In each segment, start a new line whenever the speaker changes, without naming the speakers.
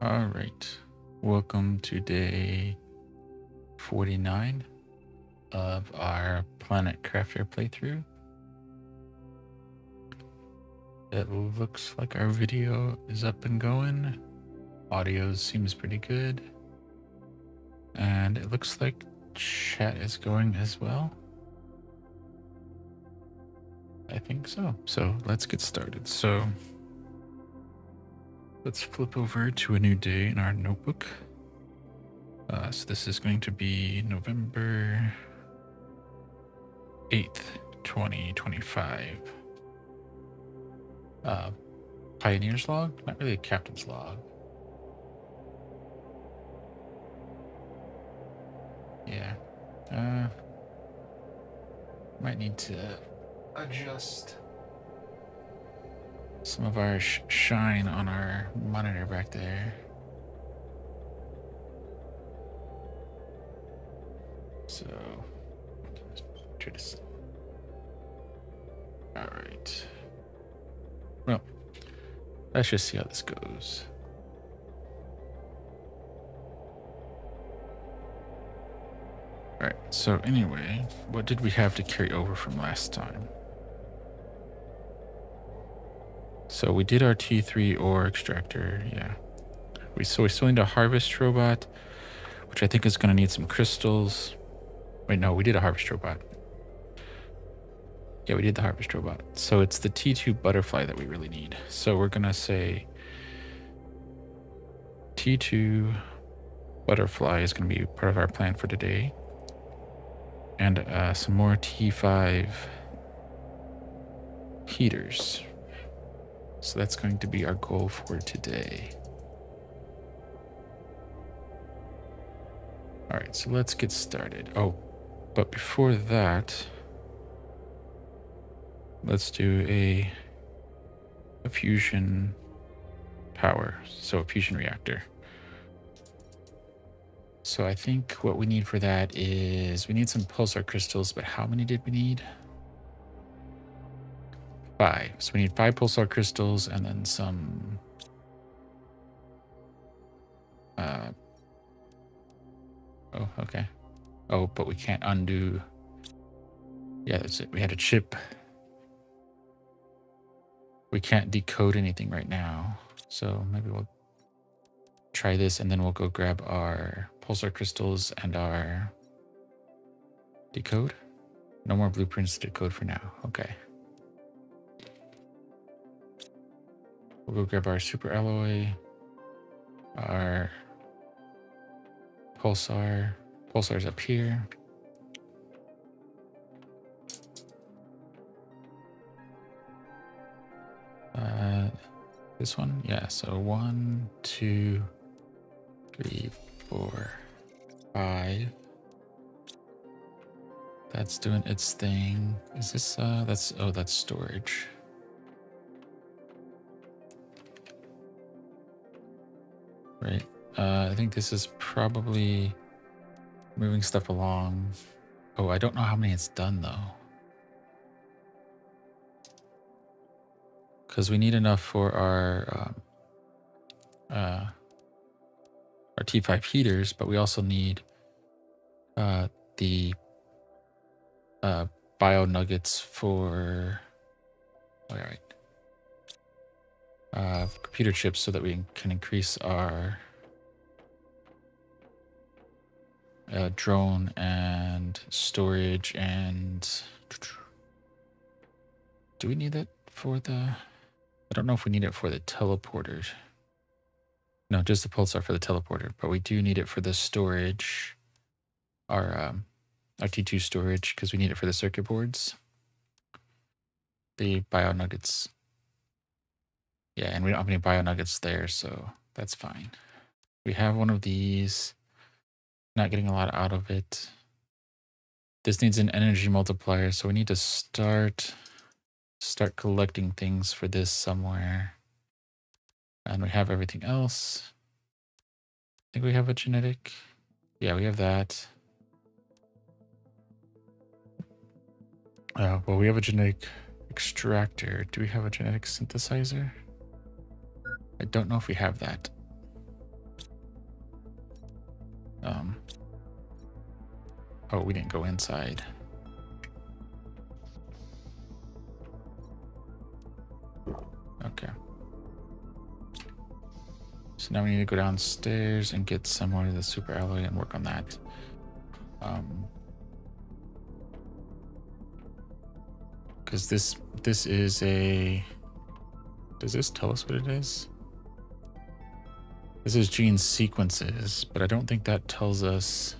All right. Welcome to day 49 of our Planet Crafter playthrough. It looks like our video is up and going. Audio seems pretty good. And it looks like chat is going as well. I think so. So let's get started. So let's flip over to a new day in our notebook. So this is going to be November 8th, 2025. Pioneer's log? Not really a captain's log. Yeah. Might need to adjust some of our shine on our monitor back there. So, try to. All right. Well, let's just see how this goes. All right. So anyway, what did we have to carry over from last time? So we did our T3 ore extractor. Yeah. We still need a harvest robot, which I think is going to need some crystals. Wait, no, we did a harvest robot. Yeah, we did the harvest robot. So it's the T2 butterfly that we really need. So we're going to say T2 butterfly is going to be part of our plan for today. And some more T5 heaters. So that's going to be our goal for today. All right, so let's get started. Oh, but before that, let's do a fusion power, so a fusion reactor. So I think what we need for that is we need some pulsar crystals, but how many did we need? 5. So we need 5 pulsar crystals and then some oh, okay. Oh, but we can't undo. Yeah, that's it. We had a chip. We can't decode anything right now. So maybe we'll try this and then we'll go grab our pulsar crystals and our decode. No more blueprints to decode for now. Okay. We'll go grab our super alloy, our pulsar. Pulsar's up here. This one? Yeah, so 1, 2, 3, 4, 5. That's doing its thing. Is this, that's storage. Right. I think this is probably moving stuff along. Oh, I don't know how many it's done though. Because we need enough for our T5 heaters, but we also need the bio nuggets for computer chips so that we can increase our drone and storage. And do we need that for the, I don't know if we need it for the teleporters. No, just the pulsar for the teleporter, but we do need it for the storage, our T2 storage, because we need it for the circuit boards. The bio nuggets. Yeah, and we don't have any bio nuggets there, so that's fine. We have one of these. Not getting a lot out of it. This needs an energy multiplier, so we need to start collecting things for this somewhere. And we have everything else. I think we have a genetic. Yeah, we have that. Well, we have a genetic extractor. Do we have a genetic synthesizer? I don't know if we have that. Oh, we didn't go inside. Okay. So now we need to go downstairs and get some more of the super alloy and work on that. Because this is a... Does this tell us what it is? This is gene sequences, but I don't think that tells us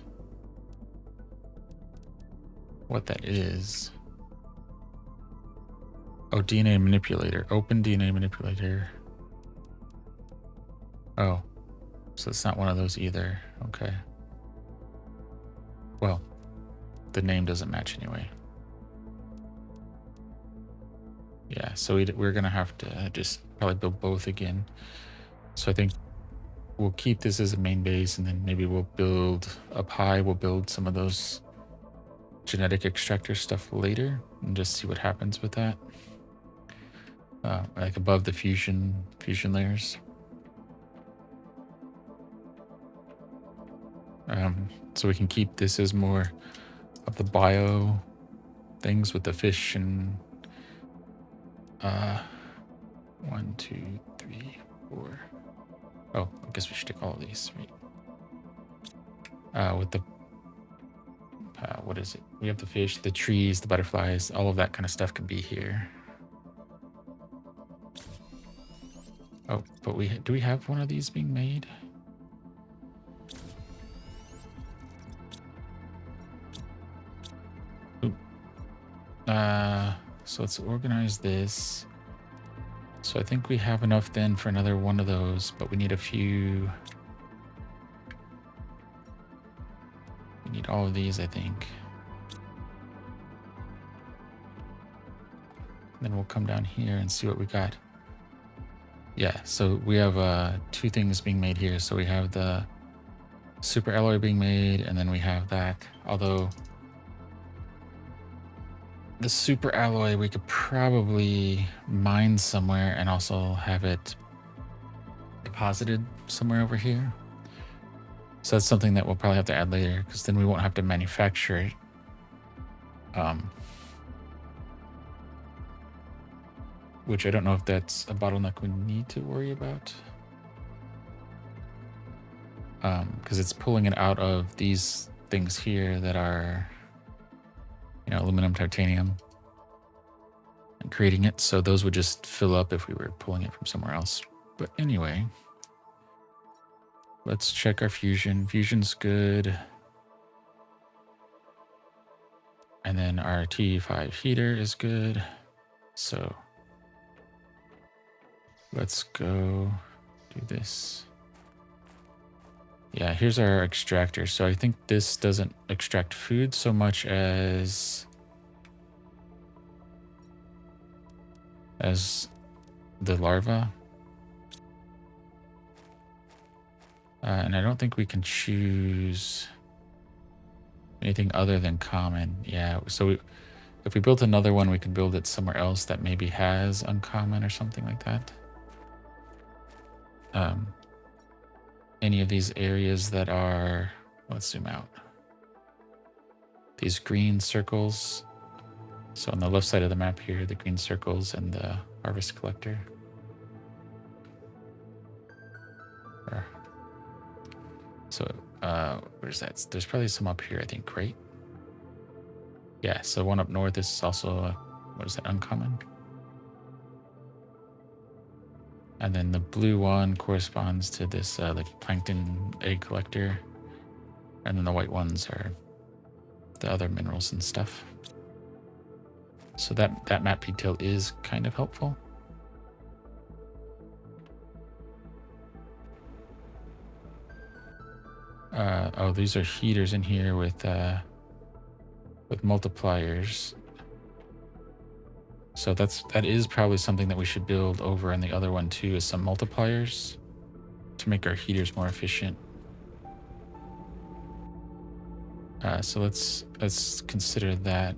what that is. Oh, DNA manipulator. Open DNA manipulator. Oh, so it's not one of those either. Okay. Well, the name doesn't match anyway. Yeah, so we're going to have to just probably build both again. So I think we'll keep this as a main base, and then maybe we'll build up high. We'll build some of those genetic extractor stuff later and just see what happens with that. Like above the fusion layers. So we can keep this as more of the bio things with the fish and 1, 2, 3, 4. Oh, I guess we should take all of these, right? With the what is it? We have the fish, the trees, the butterflies, all of that kind of stuff can be here. Oh, but do we have one of these being made? Ooh. So let's organize this. So I think we have enough then for another one of those, but we need a few. We need all of these, I think. Then we'll come down here and see what we got. Yeah, so we have 2 things being made here. So we have the super alloy being made, and then we have that. Although the super alloy we could probably mine somewhere and also have it deposited somewhere over here. So that's something that we'll probably have to add later, because then we won't have to manufacture it. Which I don't know if that's a bottleneck we need to worry about. Because it's pulling it out of these things here that are, aluminum, titanium, and creating it. So those would just fill up if we were pulling it from somewhere else. But anyway, let's check our fusion. Fusion's good. And then our T5 heater is good. So let's go do this. Yeah, here's our extractor. So I think this doesn't extract food so much as the larva. And I don't think we can choose anything other than common. Yeah, so if we built another one, we could build it somewhere else that maybe has uncommon or something like that. Any of these areas that are, let's zoom out. These green circles. So on the left side of the map here, the green circles and the harvest collector. So where's that? There's probably some up here, I think, right? Yeah, so one up north is also, what is that, uncommon? And then the blue one corresponds to this like plankton egg collector. And then the white ones are the other minerals and stuff. So that map detail is kind of helpful. Oh, these are heaters in here with multipliers. So that is probably something that we should build over in the other one too, is some multipliers to make our heaters more efficient. So let's consider that.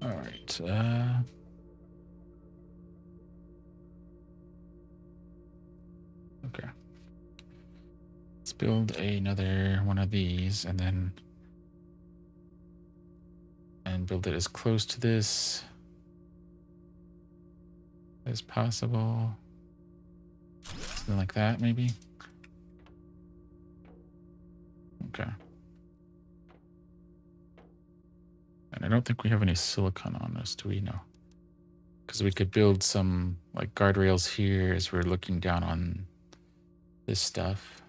All right. Okay. Let's build another one of these and then build it as close to this as possible. Something like that, maybe. Okay. And I don't think we have any silicon on us, do we? No. Because we could build some like guardrails here as we're looking down on this stuff.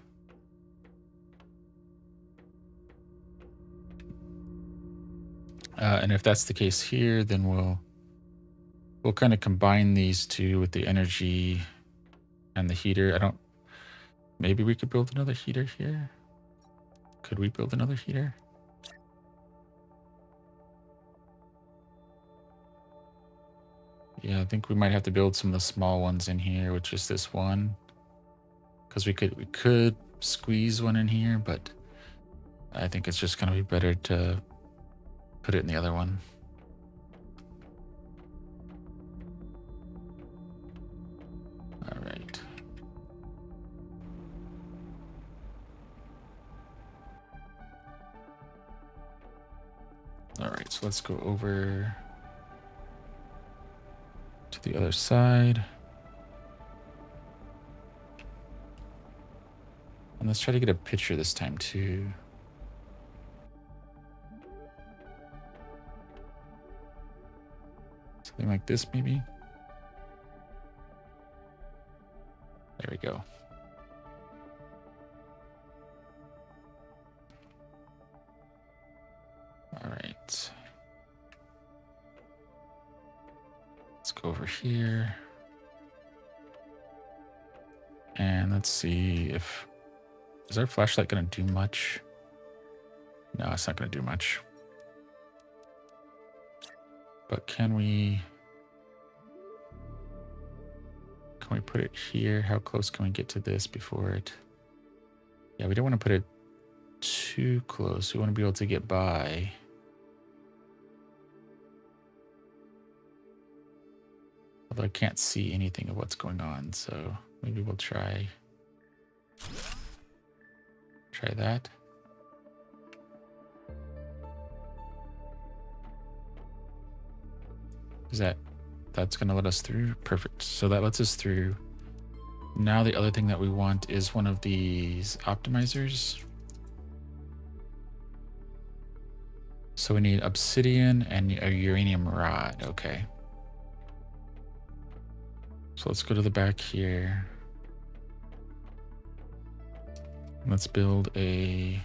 And if that's the case here, then we'll kind of combine these two with the energy and the heater. Maybe we could build another heater here. Could we build another heater? Yeah, I think we might have to build some of the small ones in here, which is this one. Because we could squeeze one in here, but I think it's just going to be better to put it in the other one. All right. All right, so let's go over to the other side. And let's try to get a picture this time too. Something like this, maybe. There we go. All right. Let's go over here. And let's see if... Is our flashlight going to do much? No, it's not going to do much. But can we put it here? How close can we get to this before it... Yeah, we don't want to put it too close. We want to be able to get by. Although I can't see anything of what's going on, so maybe we'll try that. That's going to let us through? Perfect. So that lets us through. Now the other thing that we want is one of these optimizers. So we need obsidian and a uranium rod. Okay. So let's go to the back here. Let's build a...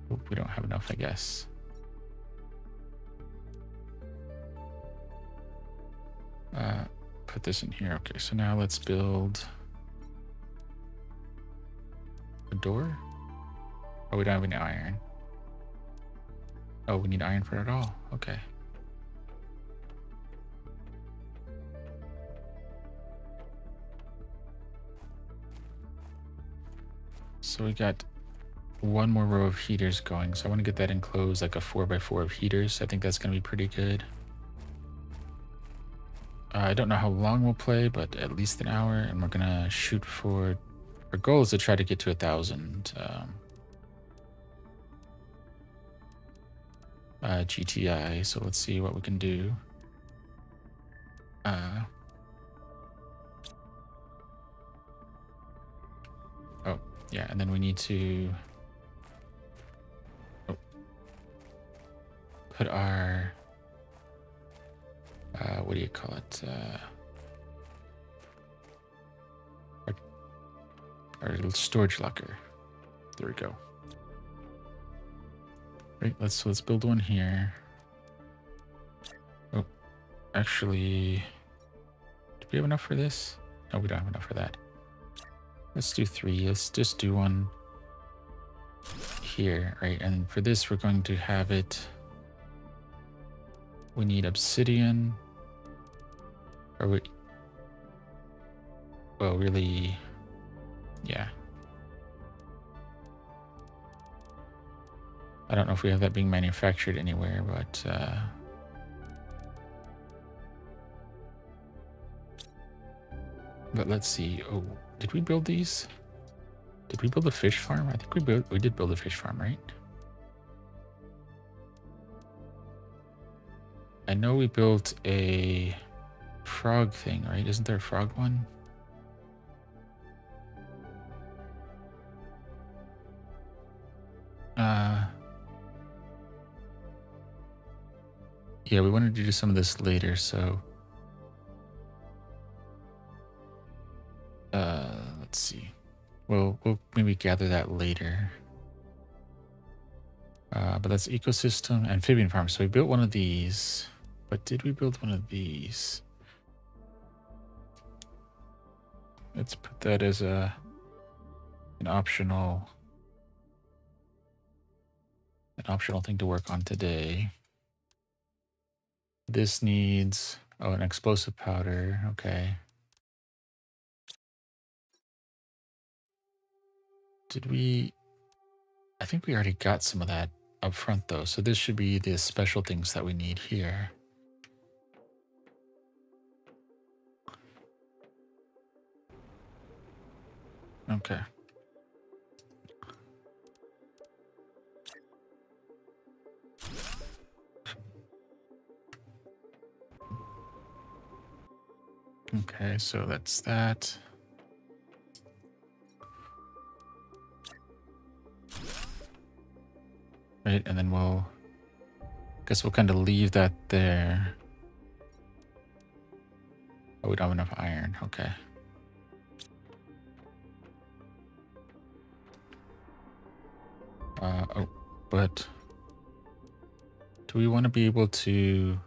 Oh, we don't have enough, I guess. Put this in here. Okay, so now let's build a door. Oh, we don't have any iron. Oh, we need iron for it all. Okay. So we got one more row of heaters going. So I want to get that enclosed, like a 4x4 of heaters. I think that's going to be pretty good. I don't know how long we'll play, but at least an hour. And we're going to shoot for... Our goal is to try to get to 1,000 GTI. So let's see what we can do. Oh, yeah. And then we need to put our... what do you call it? Our little storage locker. There we go. Right, let's build one here. Oh, actually, do we have enough for this? No, we don't have enough for that. Let's do 3. Let's just do one here, right? And for this, we're going to have it... We need obsidian. Or we... Well, really... Yeah. I don't know if we have that being manufactured anywhere, but... But let's see. Oh, did we build these? Did we build a fish farm? I think we did build a fish farm, right? I know we built a frog thing, right? Isn't there a frog one? Yeah, we wanted to do some of this later, so let's see. We'll maybe gather that later. But that's ecosystem amphibian farm. So we built one of these, but did we build one of these? Let's put that as an optional thing to work on today. This needs an explosive powder. Okay. Did we? I think we already got some of that up front though. So this should be the special things that we need here. Okay. Okay, so that's that. Right, and then guess we'll kind of leave that there. Oh, we don't have enough iron. Okay. But do we want to be able to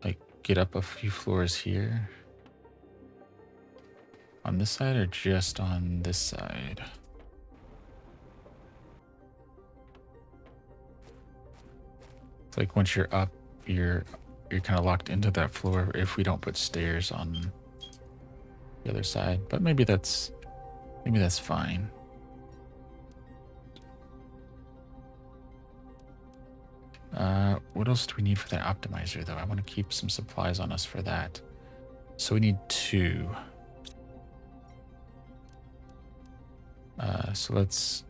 like get up a few floors here on this side or just on this side? It's like once you're up, you're kind of locked into that floor if we don't put stairs on the other side. But maybe that's fine. What else do we need for that optimizer though? I want to keep some supplies on us for that. So we need 2. So let's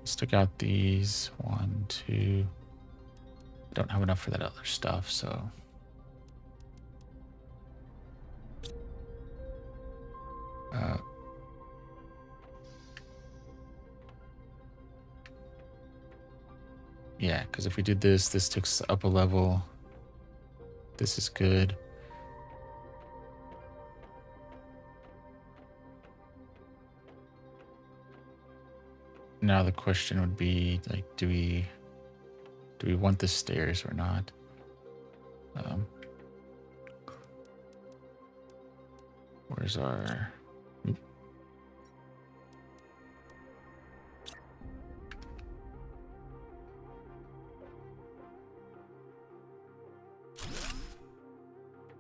stick out these 1, 2. I don't have enough for that other stuff, so yeah, because if we did this takes up a level. This is good. Now the question would be like, do we want the stairs or not? Where's our?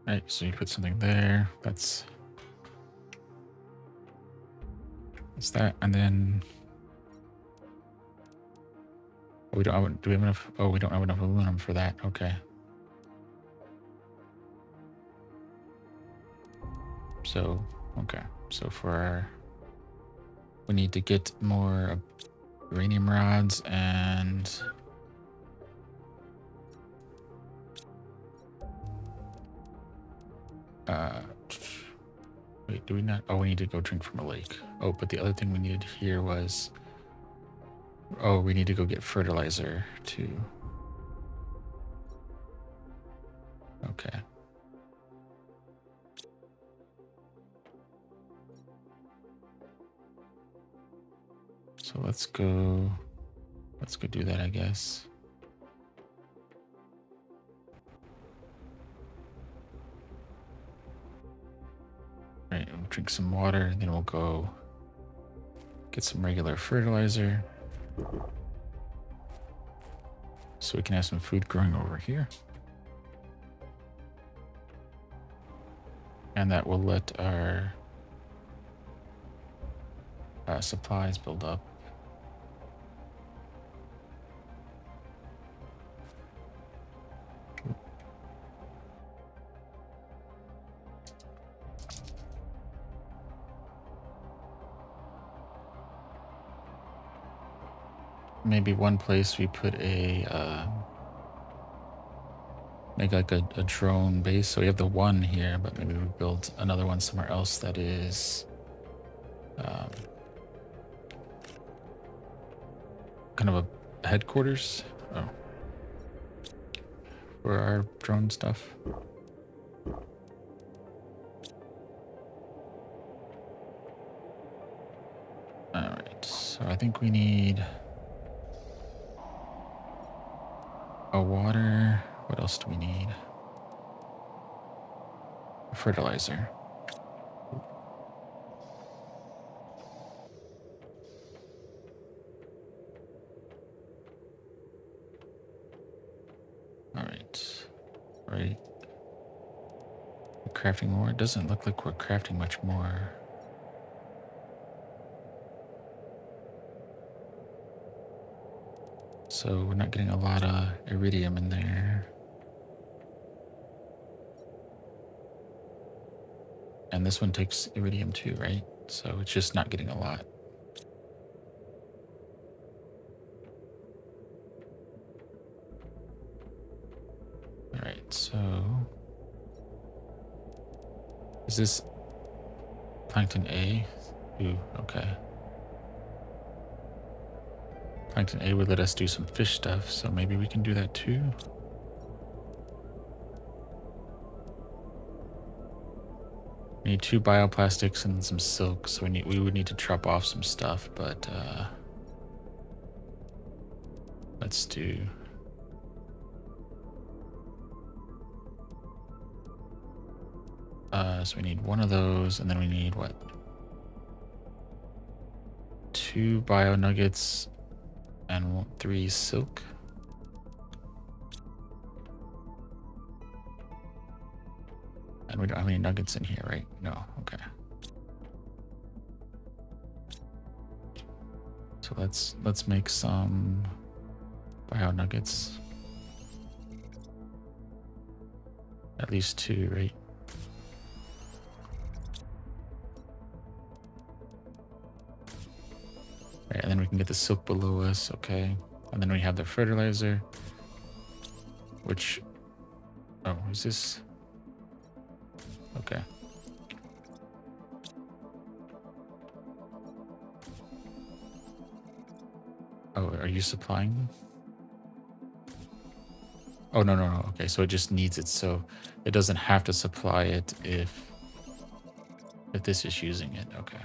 Right, so you put something there. That's that, and then we don't have. Do we have enough? Oh, we don't have enough aluminum for that. Okay. So okay. So we need to get more uranium rods and. Wait, do we not? Oh, we need to go drink from a lake. Oh, but the other thing we needed here was. Oh, we need to go get fertilizer too. Okay. So let's go do that, I guess. All right, we'll drink some water, and then we'll go get some regular fertilizer. So we can have some food growing over here. And that will let our supplies build up. maybe one place we put a make like a drone base. So we have the one here, but maybe we build another one somewhere else that is kind of a headquarters. Oh, for our drone stuff. All right, so I think we need a water. What else do we need? A fertilizer. All right, right. We're crafting more. It doesn't look like we're crafting much more. So we're not getting a lot of iridium in there. And this one takes iridium too, right? So it's just not getting a lot. All right, so is this Plankton A? Ooh, okay. Plankton A would let us do some fish stuff, so maybe we can do that too. We need 2 bioplastics and some silk, so we would need to drop off some stuff, but let's do. So we need one of those, and then we need what? 2 bio nuggets and 3 silk. And we don't have any nuggets in here, right? No, okay. So let's make some bio nuggets. At least 2, right? Right, and then we can get the silk below us, okay. And then we have the fertilizer, which, oh, is this? Okay. Oh, are you supplying? Oh, no. Okay, so it just needs it, so it doesn't have to supply it if this is using it. Okay.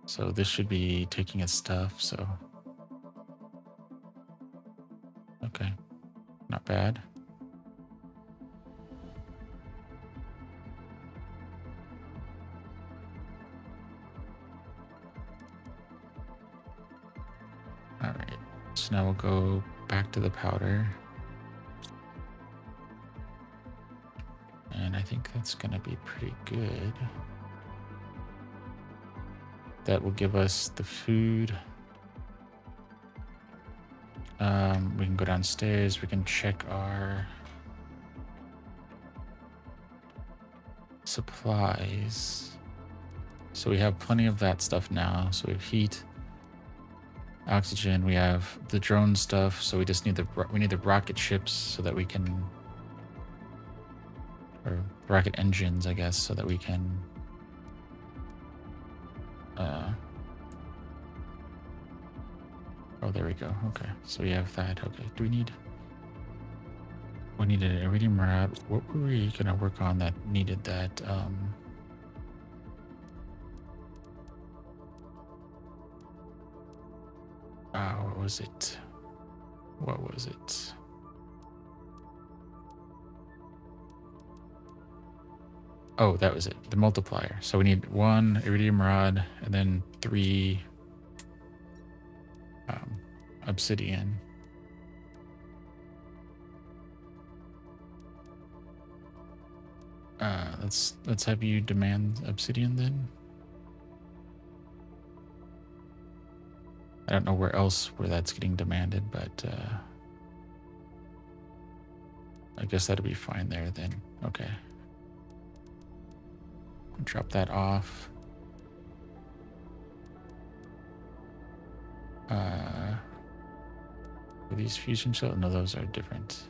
So this should be taking its stuff, so. Okay, not bad. All right, so now we'll go back to the powder. And I think that's gonna be pretty good. That will give us the food. We can go downstairs, we can check our supplies. So we have plenty of that stuff now. So we have heat, oxygen, we have the drone stuff, so we just need the rocket ships so that we can, or rocket engines, I guess, so that we can oh, there we go. Okay, so we have that. Okay, do we need an iridium rod? What were we gonna work on that needed that? What was it? What was it? Oh, that was it. The multiplier. So we need 1 iridium rod and then 3 obsidian. Let's have you demand obsidian then. I don't know where that's getting demanded, but I guess that'll be fine there then. Okay. Drop that off. Are these fusion cells? No, those are different.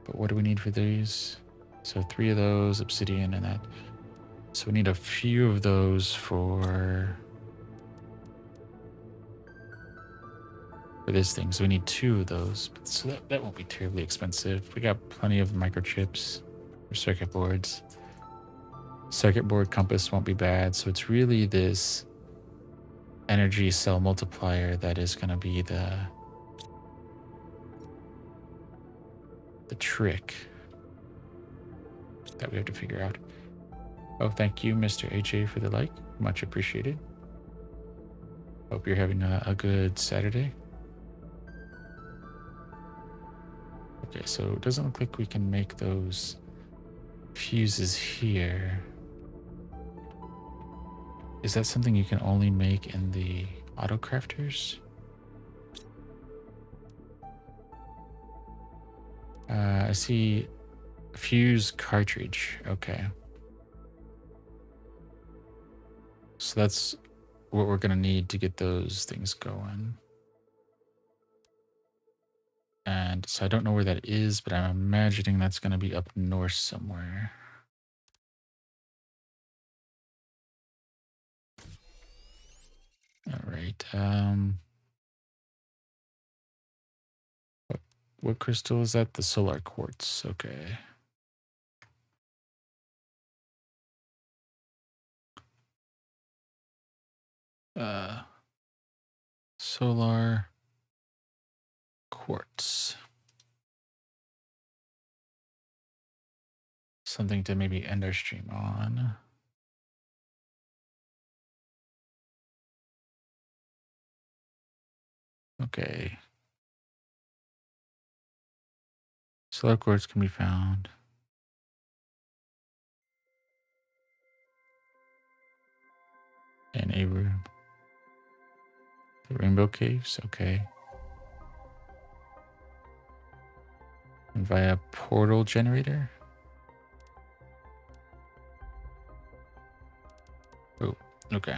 But what do we need for these? So 3 of those, obsidian, and that. So we need a few of those for this thing. So we need 2 of those. So that won't be terribly expensive. We got plenty of microchips for circuit boards. Circuit board compass won't be bad. So it's really this energy cell multiplier that is going to be the trick that we have to figure out. Oh, thank you, Mr. AJ, for the like. Much appreciated. Hope you're having a good Saturday. Okay, so it doesn't look like we can make those fuses here. Is that something you can only make in the auto crafters? I see fuse cartridge. Okay. So that's what we're going to need to get those things going. And so I don't know where that is, but I'm imagining that's going to be up north somewhere. All right. What crystal is that? The solar quartz. Okay. Solar quartz. Something to maybe end our stream on. Okay. Solar quartz can be found. In a room. The rainbow caves, okay. And via portal generator. Oh, okay.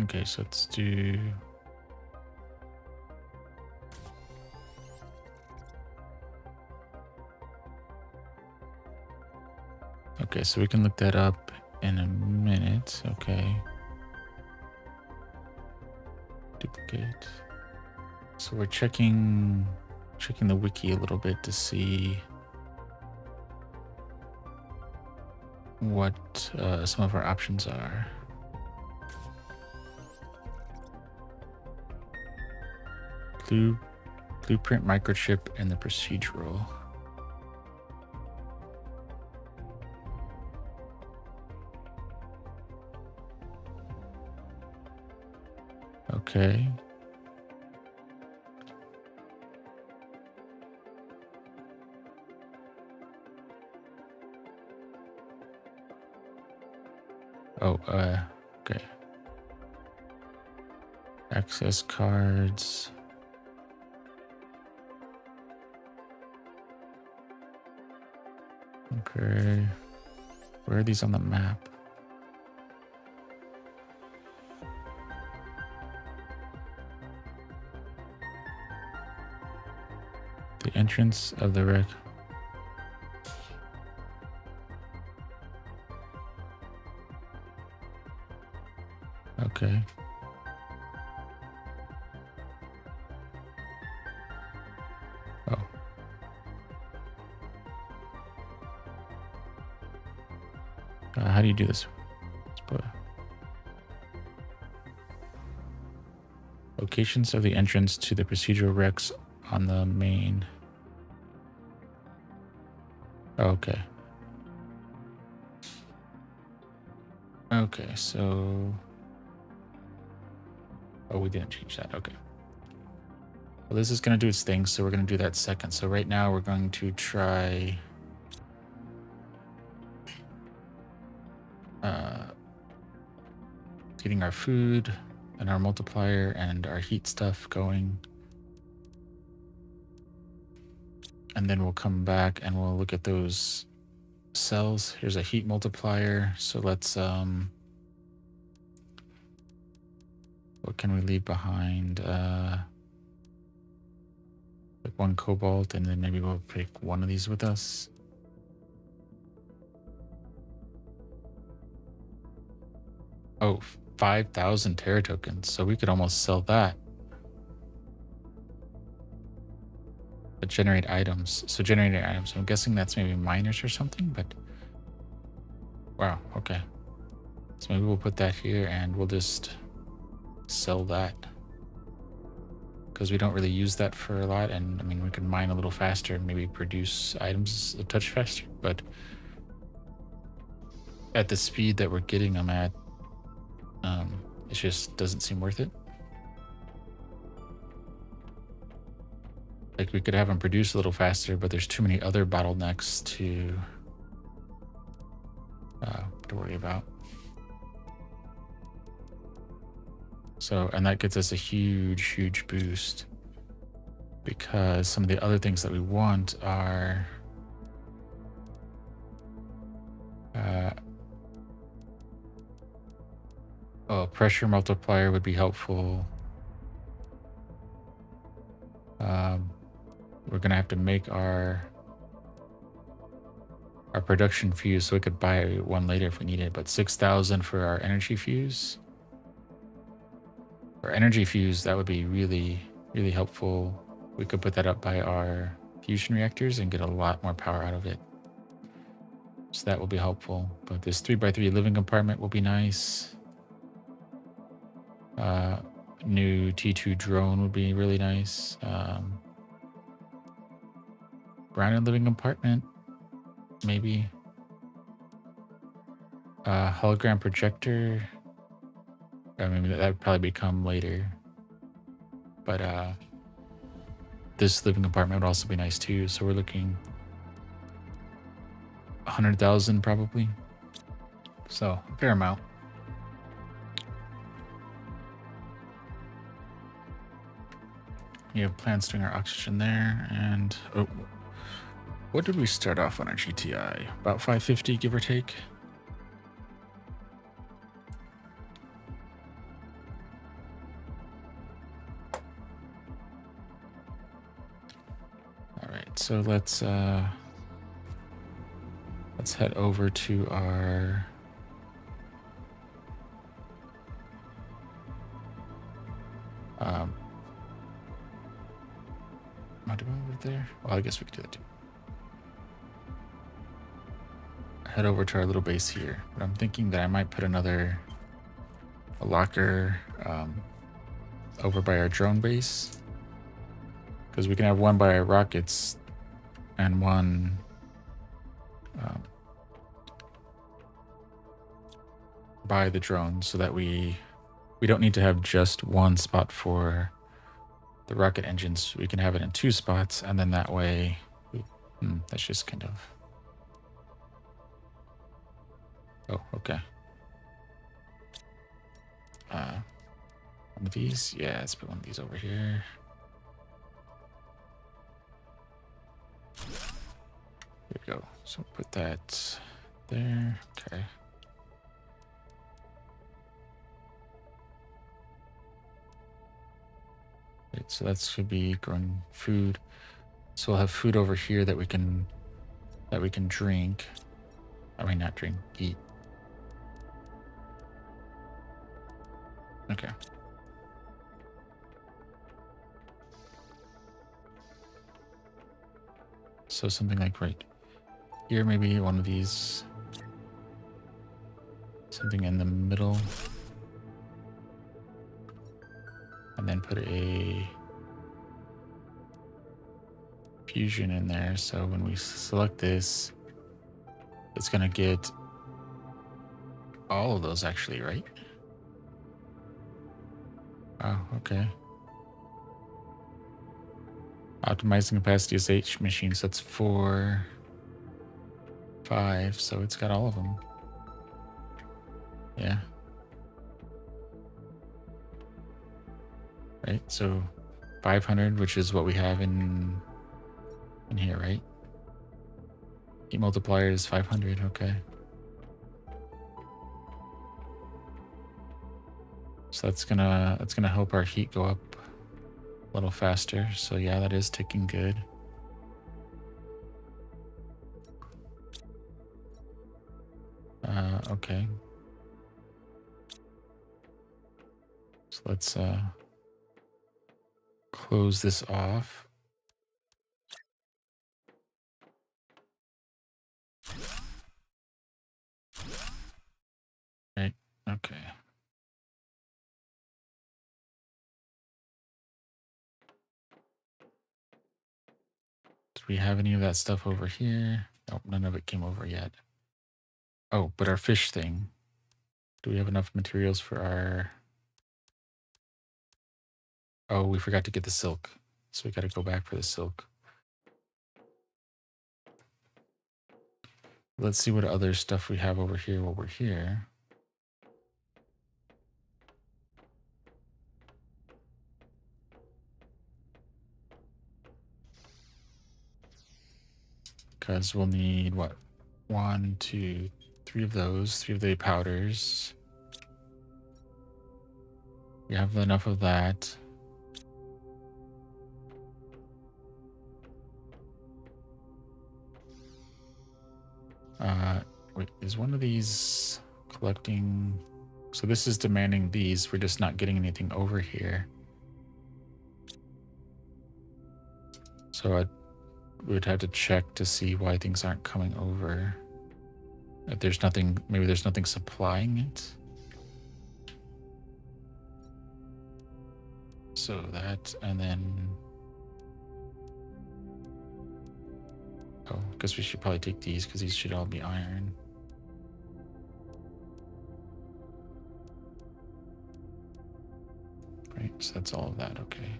Okay, so let's do... Okay, so we can look that up in a minute. Okay. Duplicate. So we're checking the wiki a little bit to see what some of our options are. Blueprint microchip and the procedural. Okay. Oh, okay. Access cards. Okay. Where are these on the map? The entrance of the wreck. Okay. Oh. How do you do this? Locations of the entrance to the procedural wrecks on the main. Oh, okay. Okay, so... Oh, we didn't change that. Okay. Well, this is going to do its thing, so we're going to do that second. So right now we're going to try... getting our food. and our multiplier and our heat stuff going. And then we'll come back and we'll look at those cells. Here's a heat multiplier. So let's, what can we leave behind? Like one cobalt, and then maybe we'll pick one of these with us. Oh, 5,000 Terra tokens. So we could almost sell that. But generate items. So generating items. I'm guessing that's maybe miners or something, but wow, okay. So maybe we'll put that here and we'll just sell that. Because we don't really use that for a lot, and I mean we can mine a little faster, maybe produce items a touch faster, but at the speed that we're getting them at, it just doesn't seem worth it. Like we could have them produce a little faster, but there's too many other bottlenecks to worry about. So, and that gets us a huge boost, because some of the other things that we want are pressure multiplier would be helpful. We're gonna have to make our production fuse, so we could buy one later if we need it, but 6,000 for our energy fuse. For energy fuse, that would be really helpful. We could put that up by our fusion reactors and get a lot more power out of it. So that will be helpful. But this 3x3 living compartment will be nice. New T2 drone would be really nice. Grounded living compartment, maybe. Hologram projector. I mean, that would probably become later. But this living compartment would also be nice too. So we're looking 100,000 probably. So a fair amount. We have plans doing our oxygen there, and oh, what did we start off on our GTI? About 550, give or take. All right, so let's head over to our am I doing over there? Well, I guess we could do that too. Head over to our little base here, but I'm thinking that I might put a locker over by our drone base, because we can have one by our rockets and one by the drone, so that we don't need to have just one spot for the rocket engines. We can have it in two spots, and then that way that's just kind of okay. One of these, yeah, let's put one of these over here. Here we go. So put that there. Okay. Right, so that should be growing food. So we'll have food over here that we can drink. I mean, not drink, eat. Okay. So something like right here, maybe one of these. Something in the middle. And then put a fusion in there. So when we select this, it's going to get all of those actually, right? Oh, okay. Optimizing capacity is H machines. That's 4, 5. So it's got all of them. Yeah. right? So 500, which is what we have in here, right? Heat multiplier is 500. Okay. So that's gonna help our heat go up a little faster. So yeah, that is ticking good. Okay. So let's close this off. Right. Okay. Do we have any of that stuff over here? Nope, none of it came over yet. Oh, but our fish thing. Do we have enough materials for our... Oh, we forgot to get the silk. So we got to go back for the silk. Let's see what other stuff we have over here while we're here. Because we'll need, what? 1, 2, 3 of those. 3 of the powders. We have enough of that. Wait, is one of these collecting? So this is demanding these. We're just not getting anything over here. So we would have to check to see why things aren't coming over. If there's nothing, maybe there's nothing supplying it. So that, and then... Oh, I guess we should probably take these because these should all be iron. Right, so that's all of that, okay.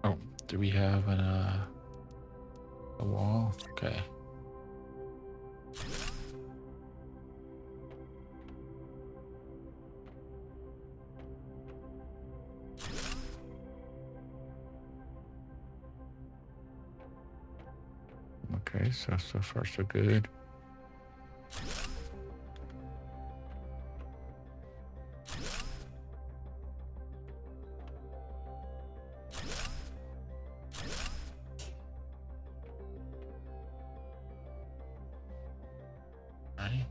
Oh, do we have a wall? Okay. Okay, so far so good. Right,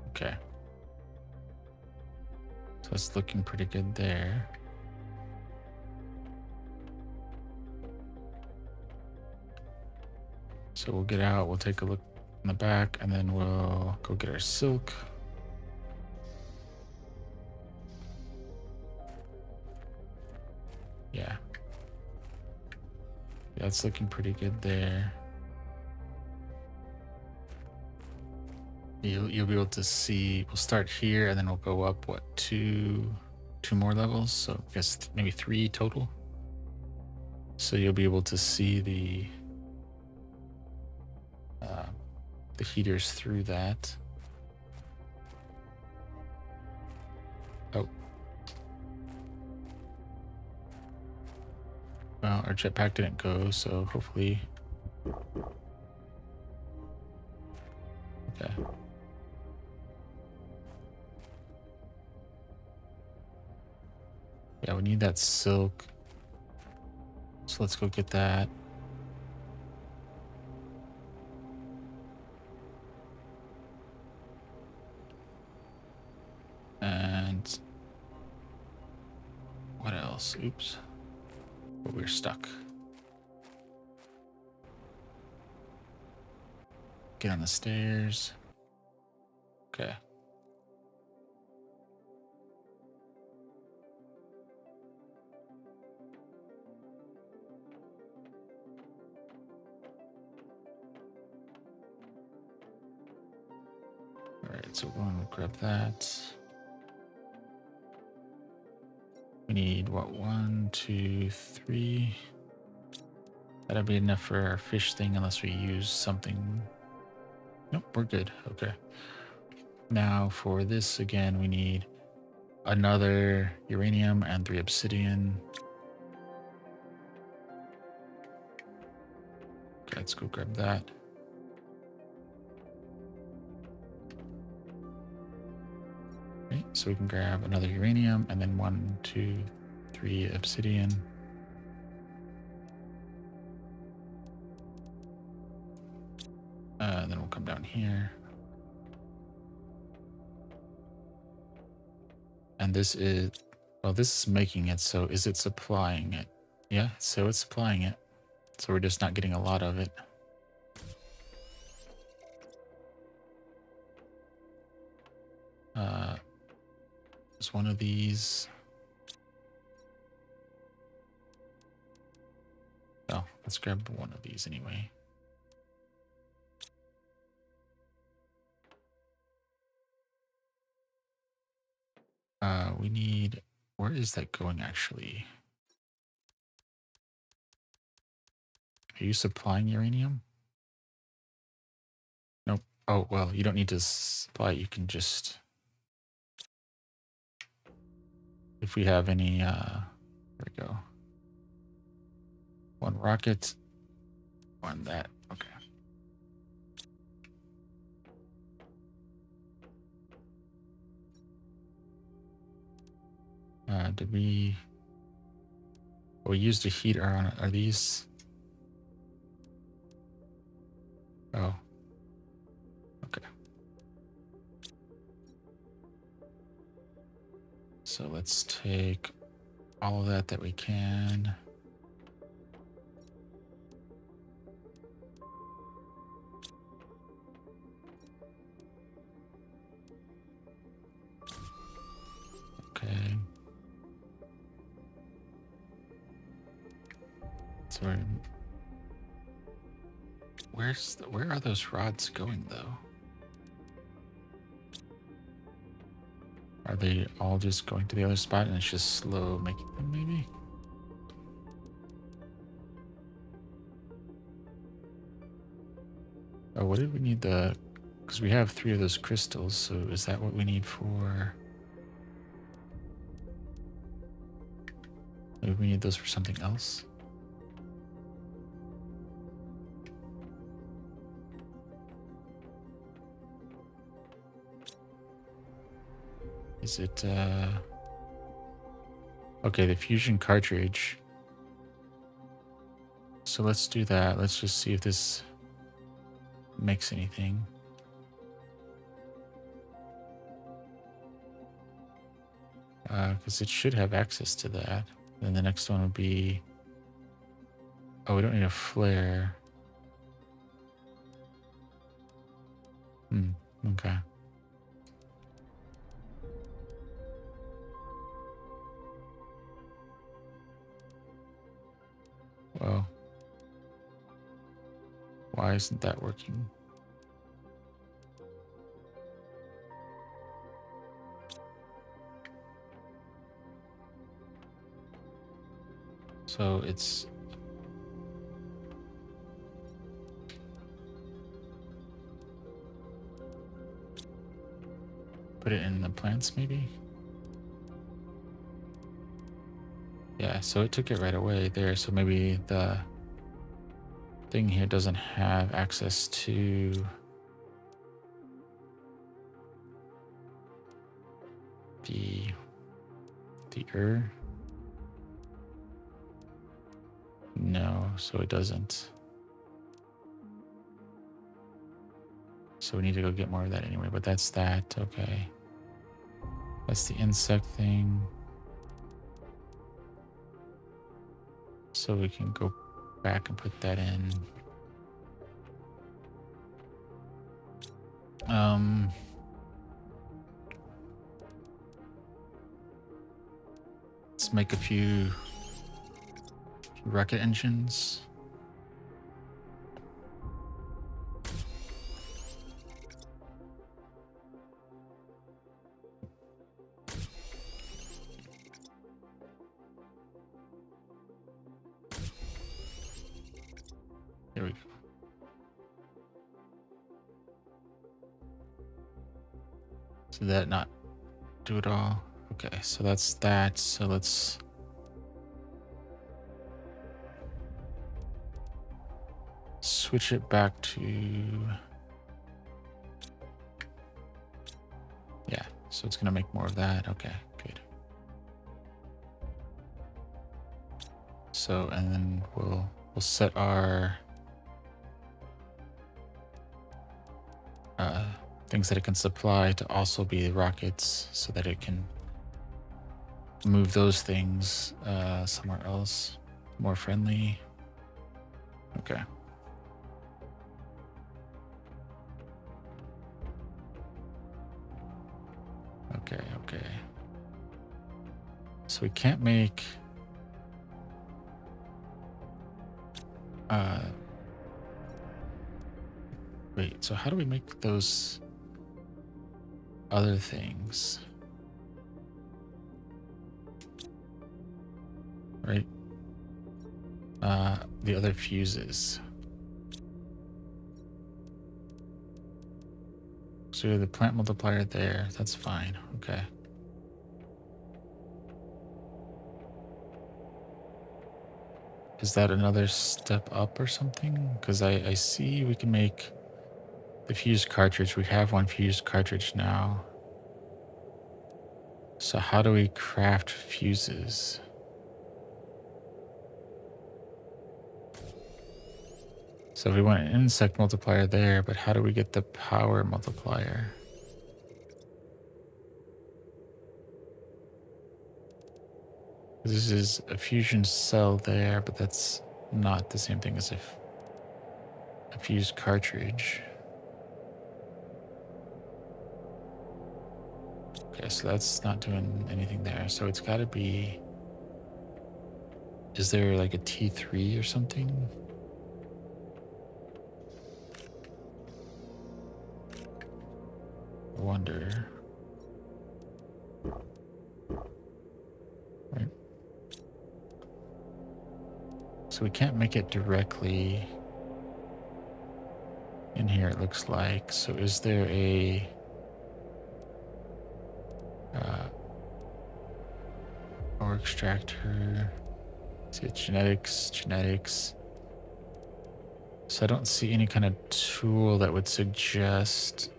okay. So it's looking pretty good there. So we'll get out, we'll take a look in the back, and then we'll go get our silk. Yeah. Yeah, it's looking pretty good there. You'll be able to see, we'll start here and then we'll go up, what, two more levels? So I guess maybe 3 total. So you'll be able to see the heaters through that. Oh. Well, our jetpack didn't go, so hopefully... Okay. Yeah, we need that silk. So let's go get that. And what else? Oops. But we're stuck. Get on the stairs. Okay. All right, so we're going to grab that. We need, what, 1, 2, 3. That'll be enough for our fish thing unless we use something. Nope, we're good. Okay. Now for this again, we need another uranium and 3 obsidian. Okay, let's go grab that. Okay, so we can grab another uranium and then 1, 2, 3 obsidian. Then we'll come down here. And this is, well, this is making it, so is it supplying it? Yeah, so it's supplying it. So we're just not getting a lot of it. There's one of these. Oh, let's grab one of these anyway. We need, where is that going actually? Are you supplying uranium? Nope. Oh, well, you don't need to supply it. You can just, if we have any, there we go. 1 rocket, 1 that, okay. Did we, we used a heater on it. Are these, oh, okay. So let's take all of that we can. Okay. So where are those rods going though? Are they all just going to the other spot and it's just slow making them maybe? Oh, what did we need because we have 3 of those crystals, so is that what we need for? Maybe we need those for something else? Is it, okay, the fusion cartridge. So let's do that. Let's just see if this makes anything. Because it should have access to that. Then the next one would be, oh, we don't need a flare. Okay. Well, why isn't that working? So it's, put it in the plants maybe? Yeah, so it took it right away there. So maybe the thing here doesn't have access to the No, so it doesn't. So we need to go get more of that anyway, but that's that. Okay. That's the insect thing. So we can go back and put that in. Let's make a few rocket engines. There we go. So did that not do it all? Okay, so that's that. So let's switch it back to, yeah, so it's gonna make more of that. Okay, good. So, and then we'll set our things that it can supply to also be rockets, so that it can move those things somewhere else more friendly. Okay. Okay. So we can't make wait, so how do we make those other things? Right? The other fuses. So the plant multiplier there, that's fine. Okay. Is that another step up or something? Because I see we can make the fuse cartridge. We have one fuse cartridge now. So how do we craft fuses? So we want an insect multiplier there, but how do we get the power multiplier? This is a fusion cell there, but that's not the same thing as a fuse cartridge. Okay, so that's not doing anything there. So it's got to be... Is there like a T3 or something? I wonder. Right. So we can't make it directly in here, it looks like. So is there a... power extractor? See, it's genetics. So I don't see any kind of tool that would suggest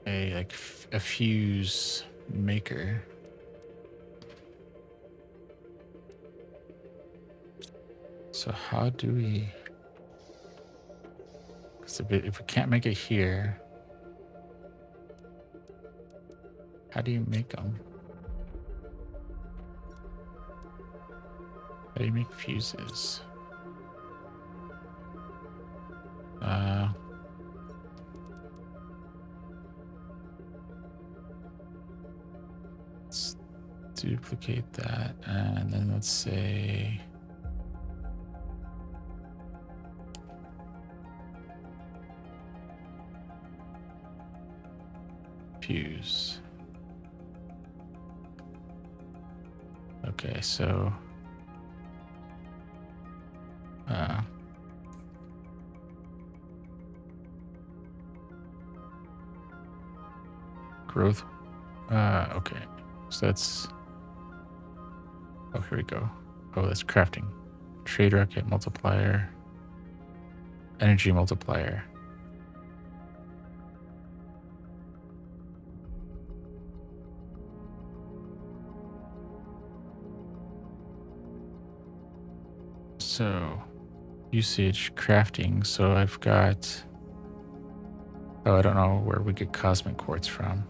a fuse maker. So how do we? Because if we can't make it here, how do you make them? How do you make fuses? Let's duplicate that, and then let's say fuse. Okay, so growth. Okay, so that's... Oh, here we go. Oh, that's crafting. Trade rocket multiplier. Energy multiplier. So, usage, crafting. So I've got... Oh, I don't know where we get cosmic quartz from.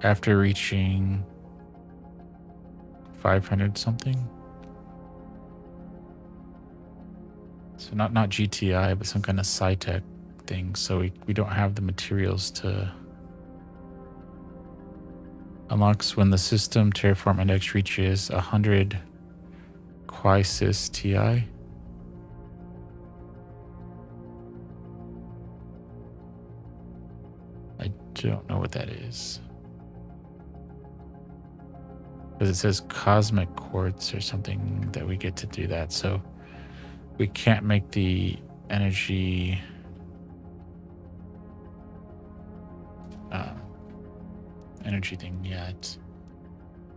After reaching 500 something. So not GTI, but some kind of sci-tech thing. So we don't have the materials to... Unlocks when the system terraform index reaches 100 Quisys TI. I don't know what that is. Because it says cosmic quartz or something that we get to do that. So We can't make the energy energy thing yet.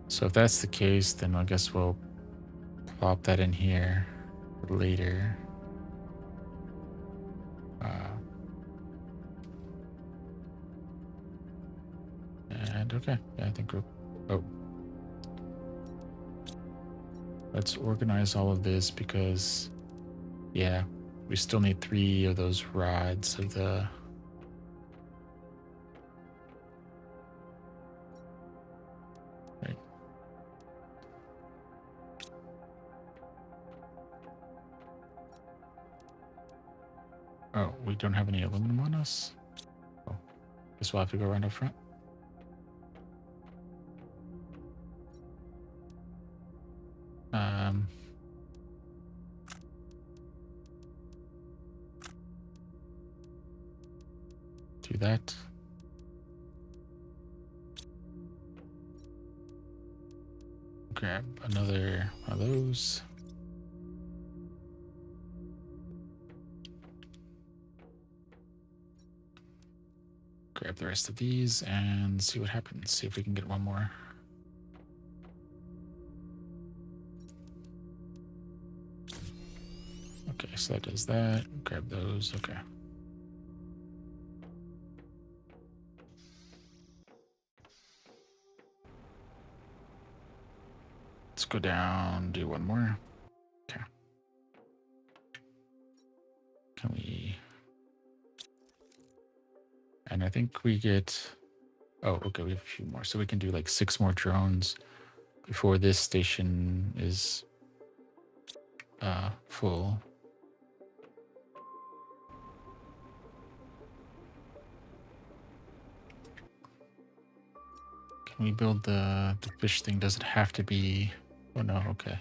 So if that's the case, then I guess we'll plop that in here later. And okay, yeah, I think we're... Oh. Let's organize all of this because, yeah, we still need 3 of those rods of the... Right. Oh, we don't have any aluminum on us? Oh, guess we'll have to go around up front. Do that. Grab another one of those. Grab the rest of these and see what happens. See if we can get one more. Okay, so that does that. Grab those. Okay. Let's go down, do one more. Okay. Can we... And I think we get... Oh, okay, we have a few more. So we can do like 6 more drones before this station is full. Can we build the fish thing? Does it have to be... Oh no, okay.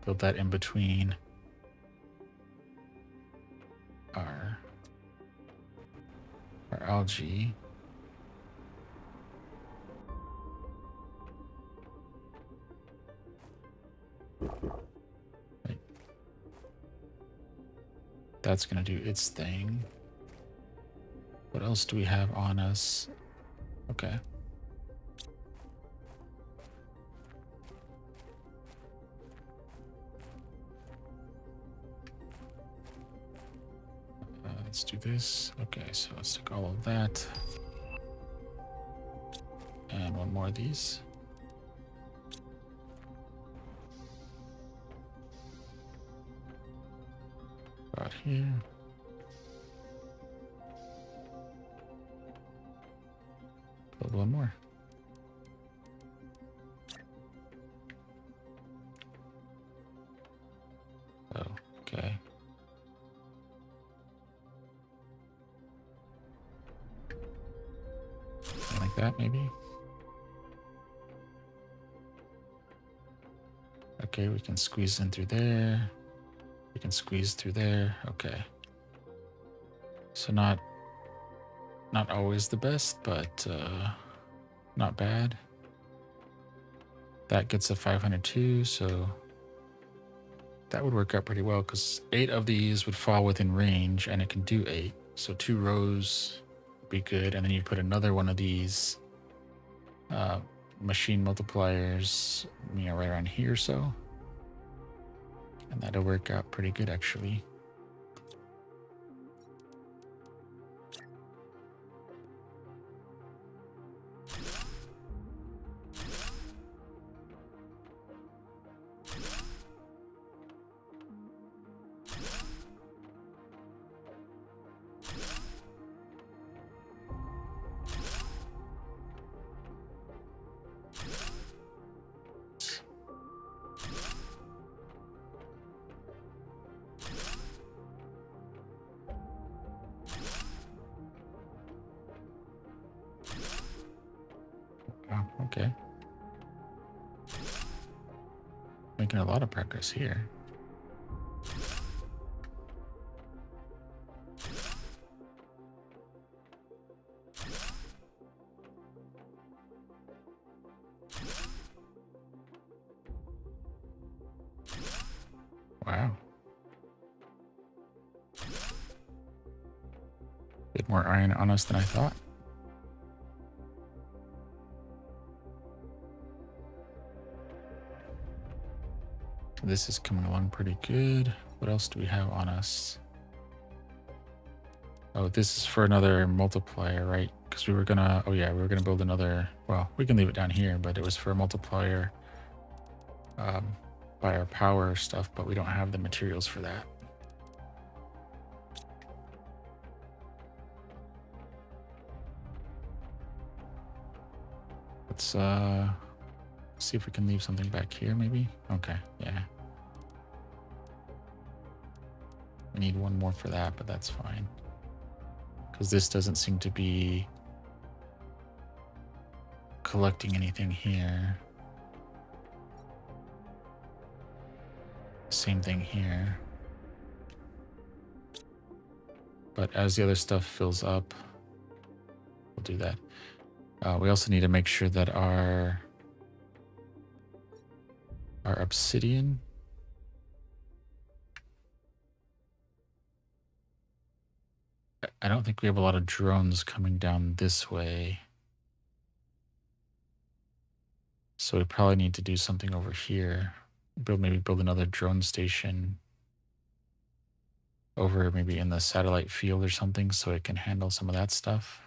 Build that in between our algae. Right. That's gonna do its thing. What else do we have on us? Okay. Let's do this. Okay, so let's take all of that. And one more of these. About here. Build one more. Oh, okay. Like that, maybe. Okay, we can squeeze in through there. We can squeeze through there. Okay. So not always the best, but not bad. That gets a 502, so that would work out pretty well because 8 of these would fall within range and it can do 8. So 2 rows would be good. And then you put another one of these machine multipliers, you know, right around here or so. And that'll work out pretty good actually. Oh, okay. Making a lot of progress here. Wow. Bit more iron on us than I thought. This is coming along pretty good. What else do we have on us? Oh, this is for another multiplier, right? Because we were gonna, oh yeah, we were gonna build another, well, we can leave it down here, but it was for a multiplier by our power stuff, but we don't have the materials for that. Let's see if we can leave something back here, maybe. Okay, yeah. We need one more for that, but that's fine. Because this doesn't seem to be collecting anything here. Same thing here. But as the other stuff fills up, we'll do that. We also need to make sure that our obsidian, I don't think we have a lot of drones coming down this way. So we probably need to do something over here. Maybe build another drone station over maybe in the satellite field or something so it can handle some of that stuff.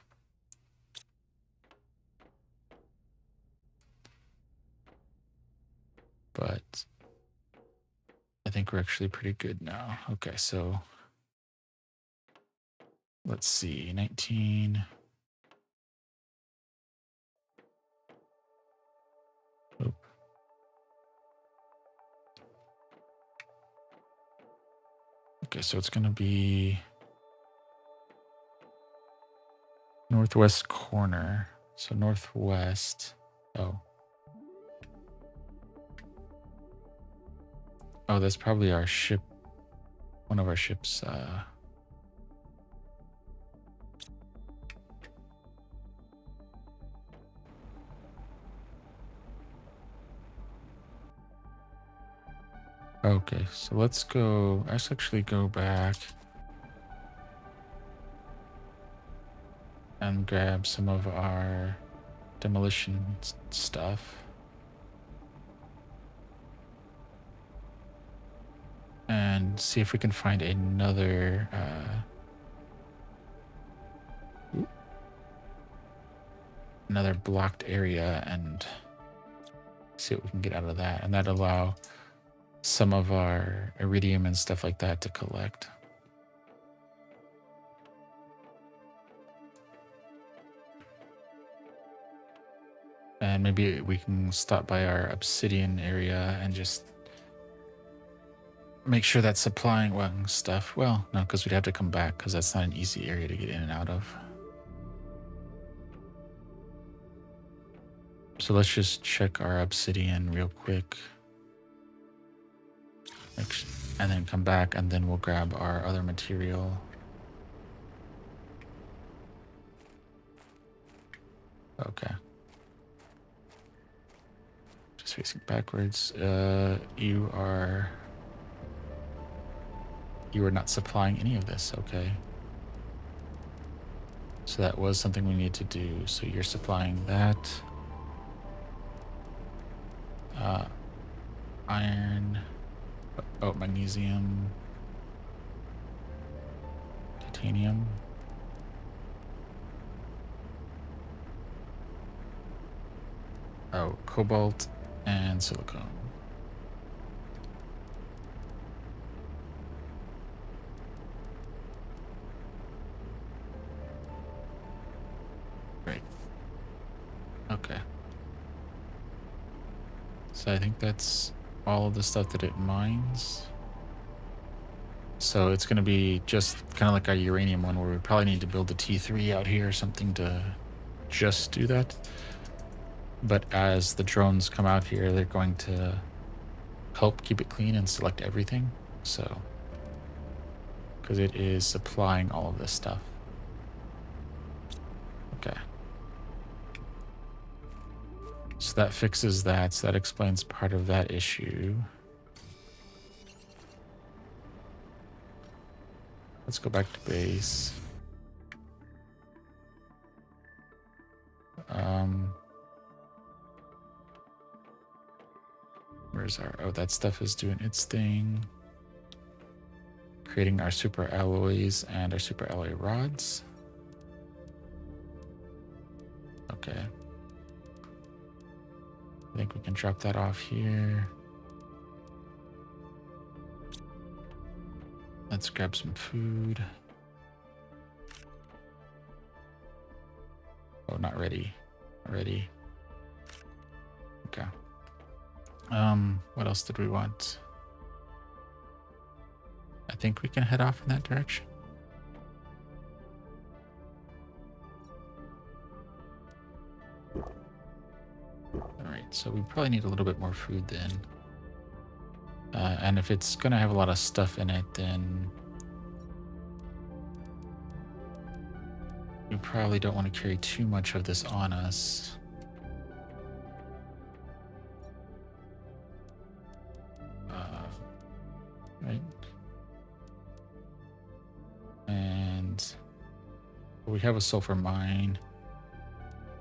But I think we're actually pretty good now. Okay, so let's see, 19. Oop. Okay, so it's gonna be northwest corner. So northwest. Oh. Oh, that's probably our ship. One of our ships. Okay, so let's go. Let's actually go back and grab some of our demolition stuff. And see if we can find another another blocked area and see what we can get out of that. And that'll allow some of our iridium and stuff like that to collect. And maybe we can stop by our obsidian area and just make sure that's supplying stuff. Well, no, because we'd have to come back because that's not an easy area to get in and out of. So let's just check our obsidian real quick. And then come back and then we'll grab our other material. Okay. Just facing backwards. You are not supplying any of this, okay. So that was something we need to do. So you're supplying that. Iron. Oh, magnesium. Titanium. Oh, cobalt and silicone. Great. Okay. So I think that's all of the stuff that it mines. So it's going to be just kind of like our uranium one where we probably need to build a T3 out here or something to just do that. But as the drones come out here, they're going to help keep it clean and select everything. So, because it is supplying all of this stuff. Okay. So that fixes that. So that explains part of that issue. Let's go back to base. Where's our... Oh, that stuff is doing its thing. Creating our super alloys and our super alloy rods. Okay. I think we can drop that off here. Let's grab some food. Oh, not ready. Not ready. Okay. What else did we want? I think we can head off in that direction. Alright, so we probably need a little bit more food then. And if it's gonna have a lot of stuff in it, then we probably don't want to carry too much of this on us. Right? And we have a sulfur mine.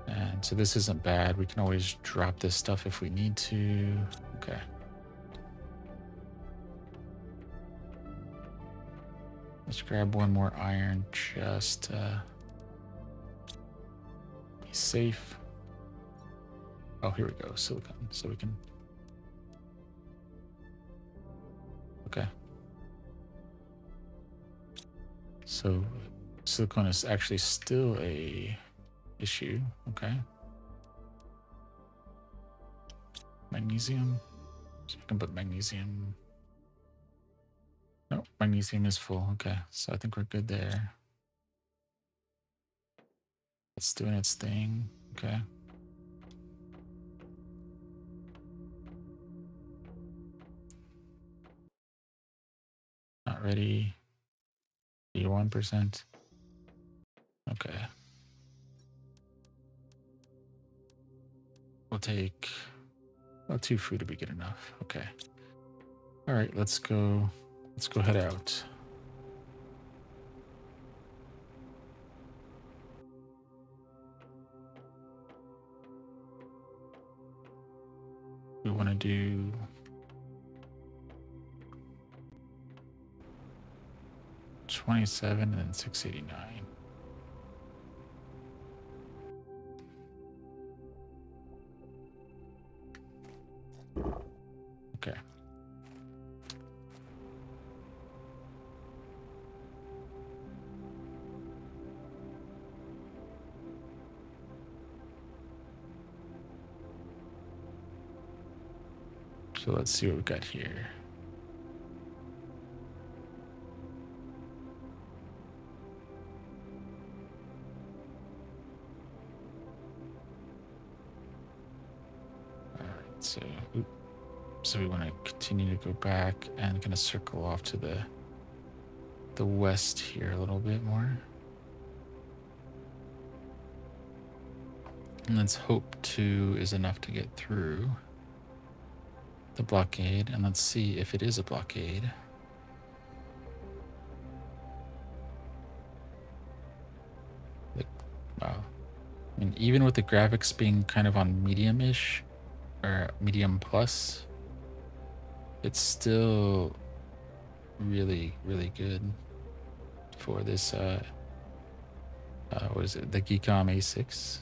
And so this isn't bad. We can always drop this stuff if we need to. Okay. Let's grab one more iron just to be safe. Oh, here we go. Silicon. So we can... Okay. So silicon is actually still a issue. Okay. Magnesium. So we can put magnesium. No, magnesium is full. Okay. So I think we're good there. It's doing its thing. Okay. Not ready. 81%. Okay. We'll take... Well, 2 food to be good enough. Okay. All right, let's go. Let's go head out. We want to do... $27 and then $689. Okay. So let's see what we've got here. All right, so we want to continue to go back and kind of circle off to the west here a little bit more. And let's hope 2 is enough to get through the blockade, and let's see if it is a blockade. Wow. I mean, even with the graphics being kind of on medium-ish, or medium plus, it's still really, really good for this, what is it, the Geekom A6.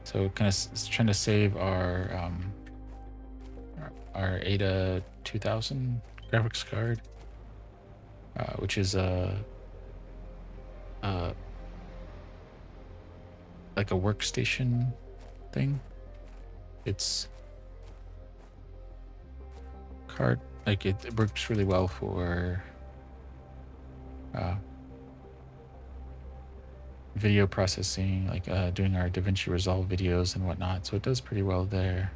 So kind of trying to save our Ada 2000 graphics card, which is like a workstation thing. It's card, like it works really well for video processing, like doing our DaVinci Resolve videos and whatnot. So it does pretty well there.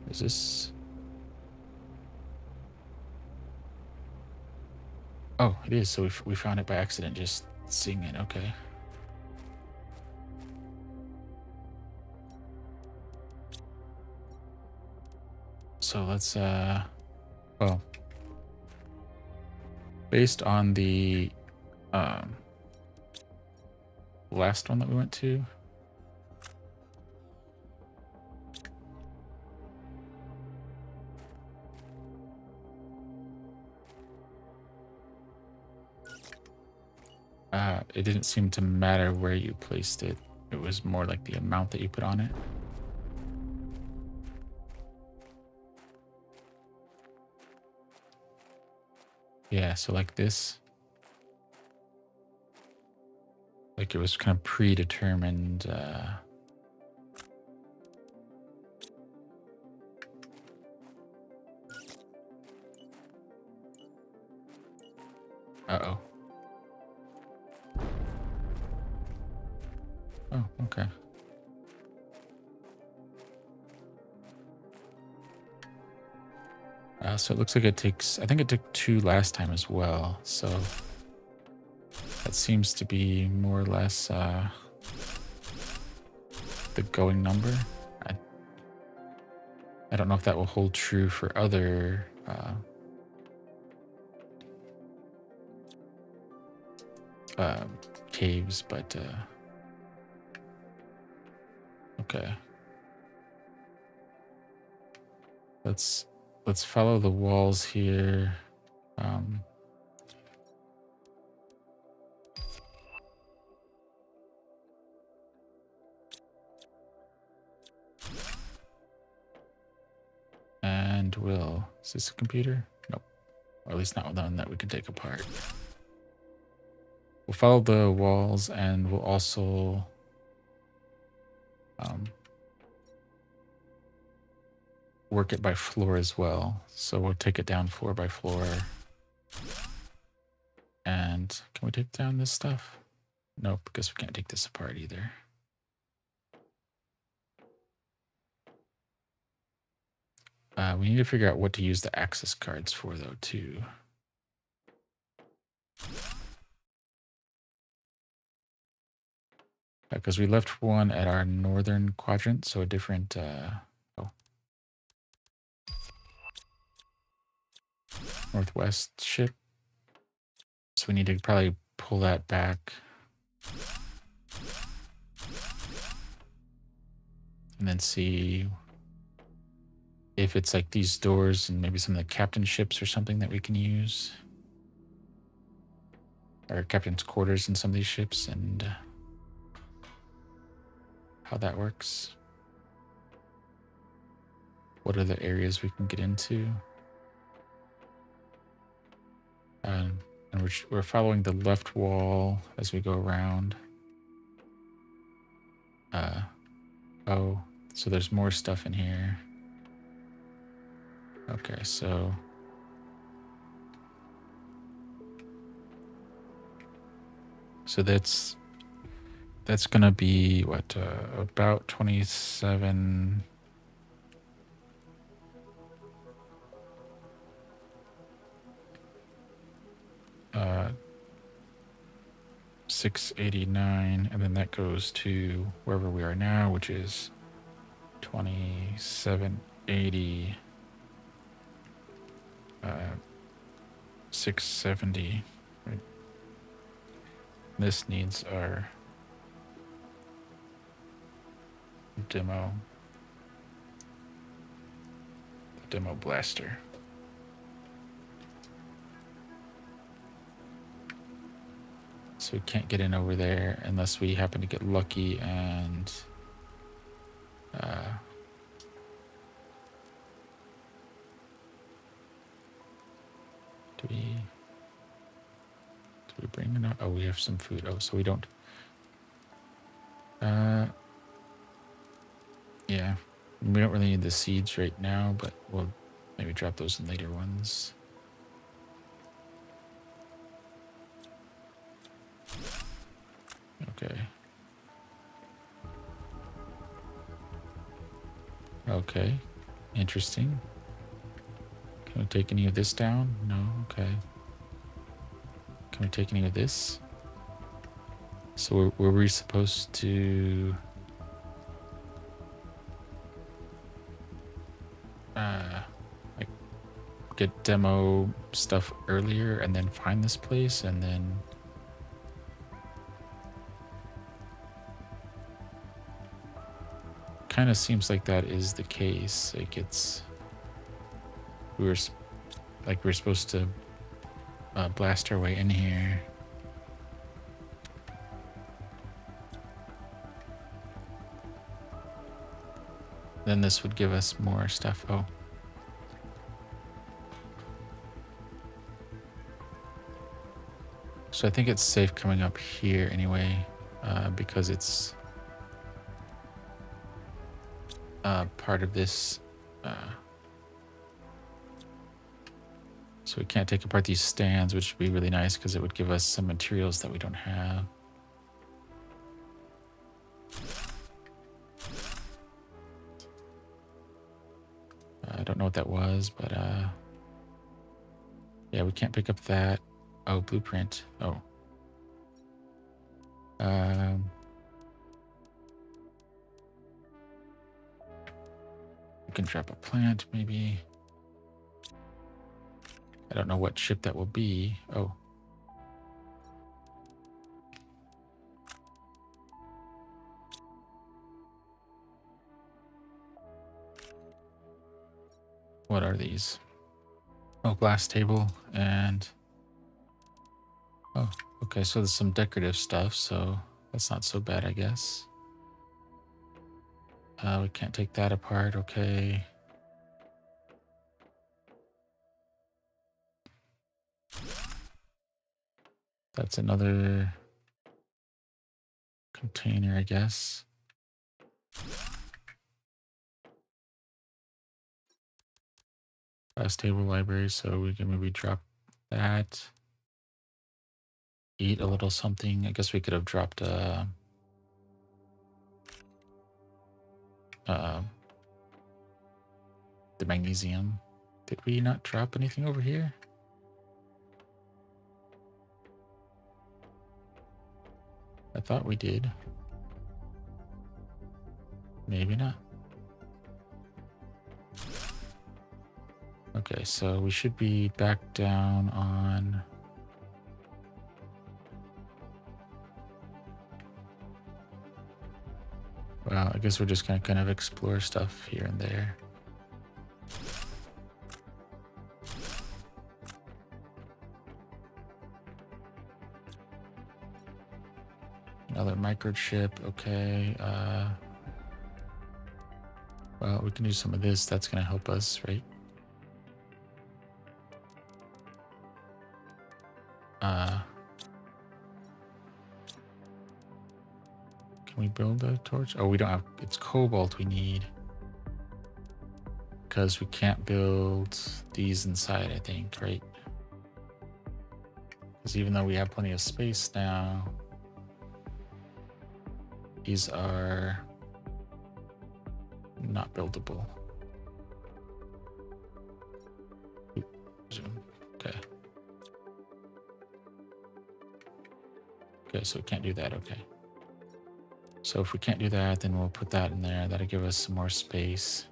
Is this? Oh, it is. So we found it by accident, just seeing it. Okay. So let's well, Based on the last one that we went to, it didn't seem to matter where you placed it. It was more like the amount that you put on it. Yeah, so like this. Like it was kind of predetermined. Uh-oh. Oh, okay. So it looks like it takes, I think it took 2 last time as well. So that seems to be more or less the going number. I don't know if that will hold true for other caves, but okay. Let's follow the walls here. And is this a computer? Nope. Or at least not one that we can take apart. We'll follow the walls and we'll also work it by floor as well. So we'll take it down floor by floor. And can we take down this stuff? Nope, because we can't take this apart either. We need to figure out what to use the access cards for, though, too. Because we left one at our northern quadrant, so a different... northwest ship. So we need to probably pull that back. And then see if it's like these doors and maybe some of the captain ships or something that we can use. Or captain's quarters in some of these ships and how that works. What are the areas we can get into? And we're following the left wall as we go around. Oh, so there's more stuff in here. Okay, so that's gonna be what, about 27. 689, and then that goes to wherever we are now, which is 2780, 670. Right? This needs our demo blaster. So we can't get in over there unless we happen to get lucky and do we bring enough? Oh, we have some food. Oh, so we don't. Yeah, we don't really need the seeds right now, but we'll maybe drop those in later ones. Okay. Okay. Interesting. Can we take any of this down? No. Okay. Can we take any of this? So were we supposed to... like get demo stuff earlier and then find this place and then kind of seems like that is the case. Like it's we're supposed to blast our way in here. Then this would give us more stuff. Oh. So I think it's safe coming up here anyway, because it's part of this. So we can't take apart these stands, which would be really nice because it would give us some materials that we don't have. I don't know what that was, but yeah, we can't pick up that. Oh, blueprint. Oh. We can drop a plant, maybe. I don't know what ship that will be. Oh. What are these? Oh, glass table and... Oh, okay, so there's some decorative stuff, so that's not so bad, I guess. We can't take that apart, okay. That's another container, I guess. Glass table library, so we can maybe drop that. Eat a little something. I guess we could have dropped the magnesium. Did we not drop anything over here? I thought we did. Maybe not. Okay, so we should be back down on... Well, I guess we're just gonna kind of explore stuff here and there. Another microchip, okay. Well, we can do some of this. That's gonna help us, right? Can we build a torch? Oh, we don't have... It's cobalt we need. Because we can't build these inside, I think, right? Because even though we have plenty of space now, these are not buildable. Zoom. Okay. Okay, so we can't do that. Okay. So if we can't do that, then we'll put that in there. That'll give us some more space.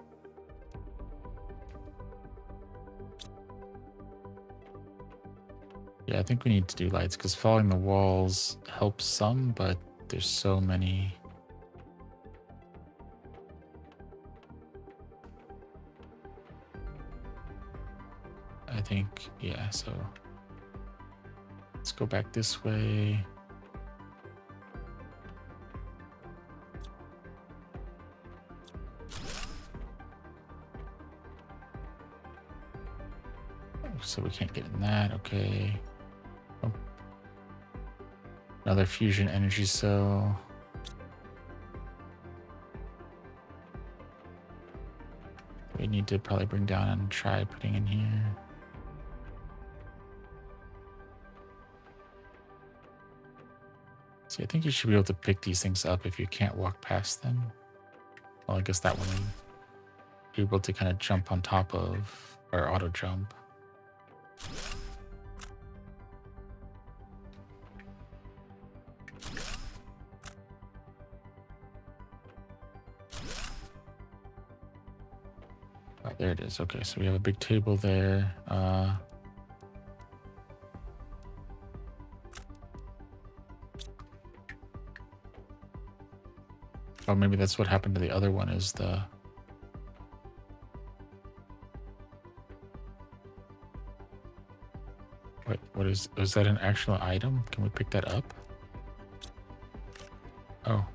Yeah, I think we need to do lights because following the walls helps some, but there's so many. I think, yeah, so let's go back this way. So we can't get in that, okay. Oh. Another fusion energy cell. We need to probably bring down and try putting in here. See, I think you should be able to pick these things up if you can't walk past them. Well, I guess that one would be able to kind of jump on top of, or auto jump. There it is. Okay, so we have a big table there. Oh, maybe that's what happened to the other one is the... What is that an actual item? Can we pick that up? Oh.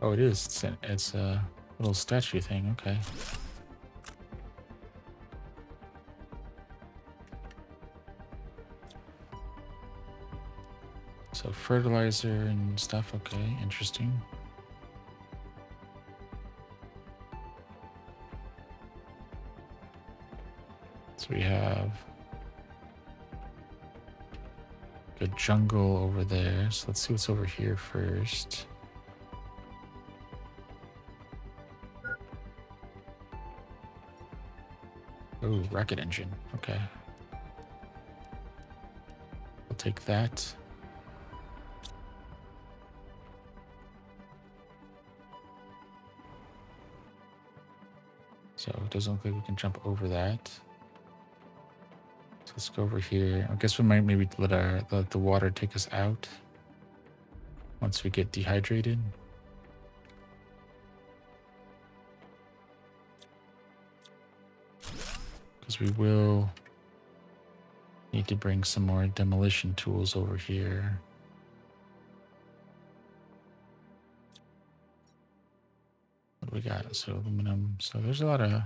Oh, it is. It's a little statue thing. Okay. So fertilizer and stuff. Okay, interesting. So we have a jungle over there. So let's see what's over here first. Oh, rocket engine. Okay. We'll take that. So it doesn't look like we can jump over that. So let's go over here. I guess we might maybe let the water take us out once we get dehydrated. Because we will need to bring some more demolition tools over here. What do we got? So aluminum. So there's a lot of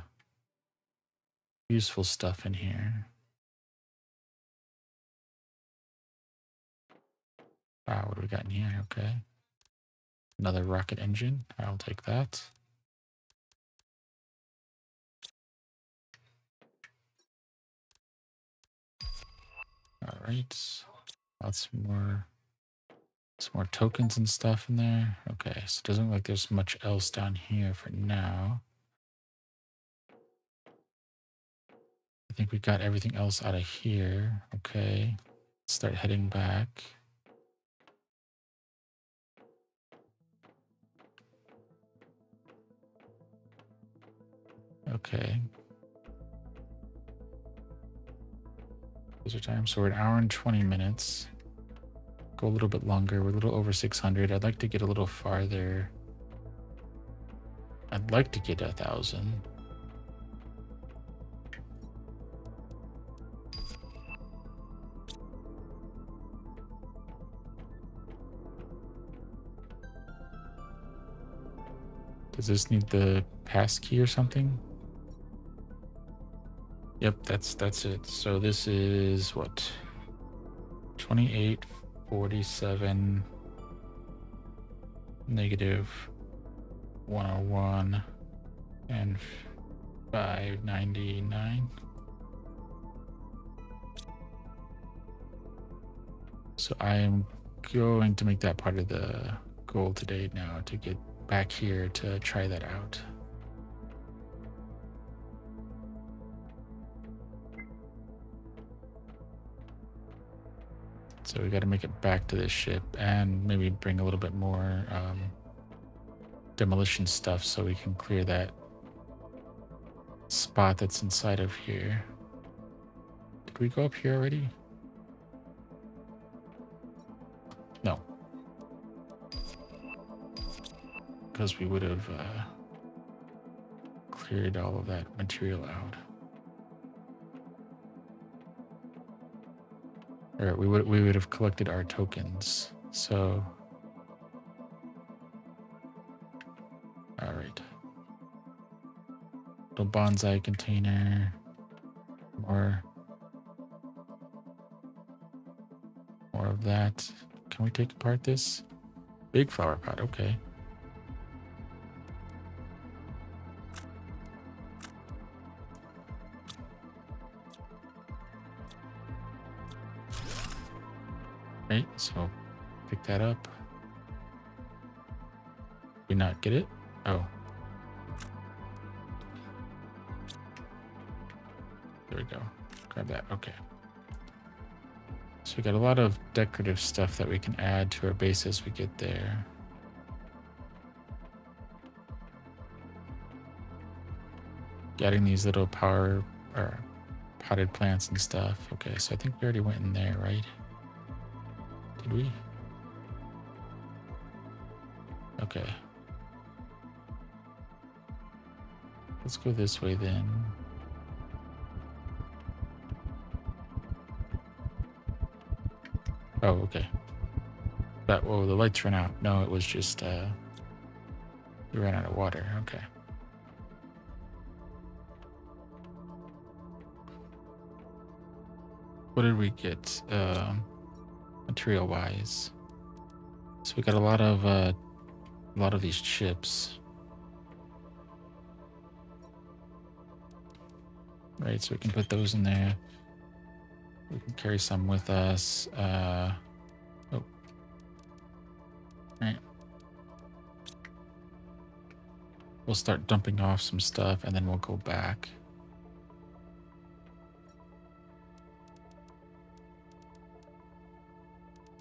useful stuff in here. Wow, what do we got in here? Okay. Another rocket engine. I'll take that. All right. Lots more. Some more tokens and stuff in there. Okay, so it doesn't look like there's much else down here for now. I think we got everything else out of here. Okay. Start heading back. Okay. Those are time. So we're an hour and 20 minutes. Go a little bit longer. We're a little over 600. I'd like to get a little farther. I'd like to get 1,000. Does this need the pass key or something? Yep, that's it. So this is what? 2847 negative 101 and 599. So I am going to make that part of the goal today now to get back here to try that out. So we got to make it back to this ship and maybe bring a little bit more demolition stuff so we can clear that spot that's inside of here. Did we go up here already? No. Because we would have cleared all of that material out. Or we would have collected our tokens. So, all right. Little bonsai container. More of that. Can we take apart this? Big flower pot. Okay. Right. So, pick that up. Did we not get it? Oh. There we go. Grab that. Okay. So we got a lot of decorative stuff that we can add to our base as we get there. getting these little power or potted plants and stuff. Okay, so I think we already went in there, right? Did we? Okay. Let's go this way then. Oh, okay. But, whoa, the lights ran out. No, it was just, we ran out of water. Okay. What did we get, material-wise? So we got a lot of these chips. Right, so we can put those in there. We can carry some with us. Oh. Right. We'll start dumping off some stuff and then we'll go back.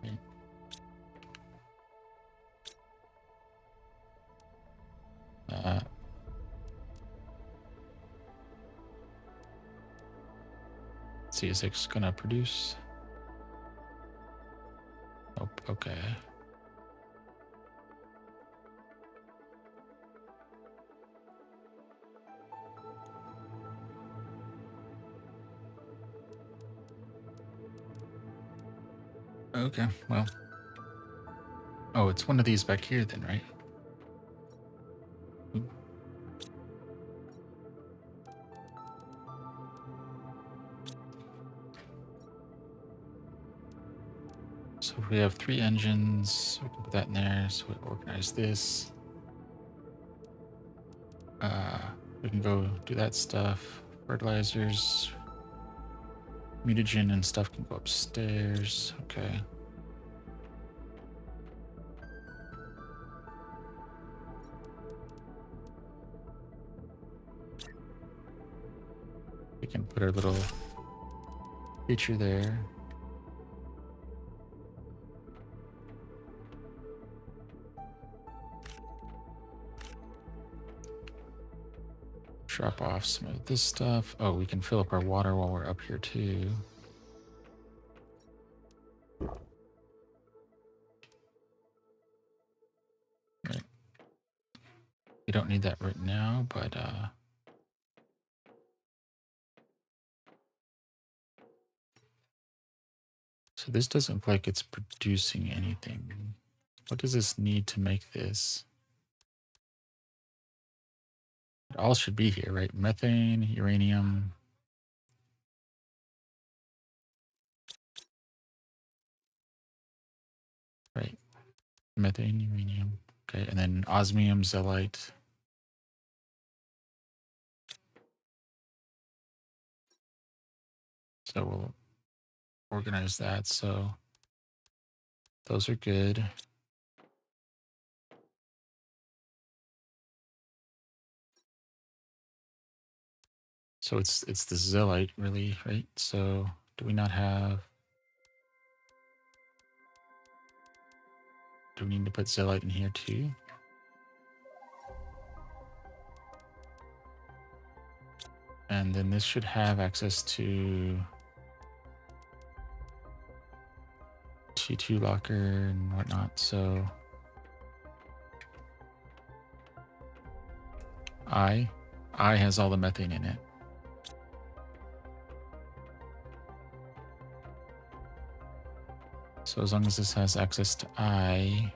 Right. See, is it gonna produce? Oh, okay. Okay, well. Oh, it's one of these back here then, right? Ooh. So we have 3 engines. We can put that in there. So we organize this. We can go do that stuff. Fertilizers. Mutagen and stuff can go upstairs. Okay. We can put our little feature there. Drop off some of this stuff. Oh, we can fill up our water while we're up here too. Right. We don't need that right now, but so this doesn't look like it's producing anything. What does this need to make this? It all should be here, right? Methane, uranium. Right. Methane, uranium. Okay, and then osmium, zeolite. So we'll organize that. So those are good. So it's the zeolite really, right? So do we not have? Do we need to put zeolite in here too? And then this should have access to T2 locker and whatnot. So I has all the methane in it. So as long as this has access to I,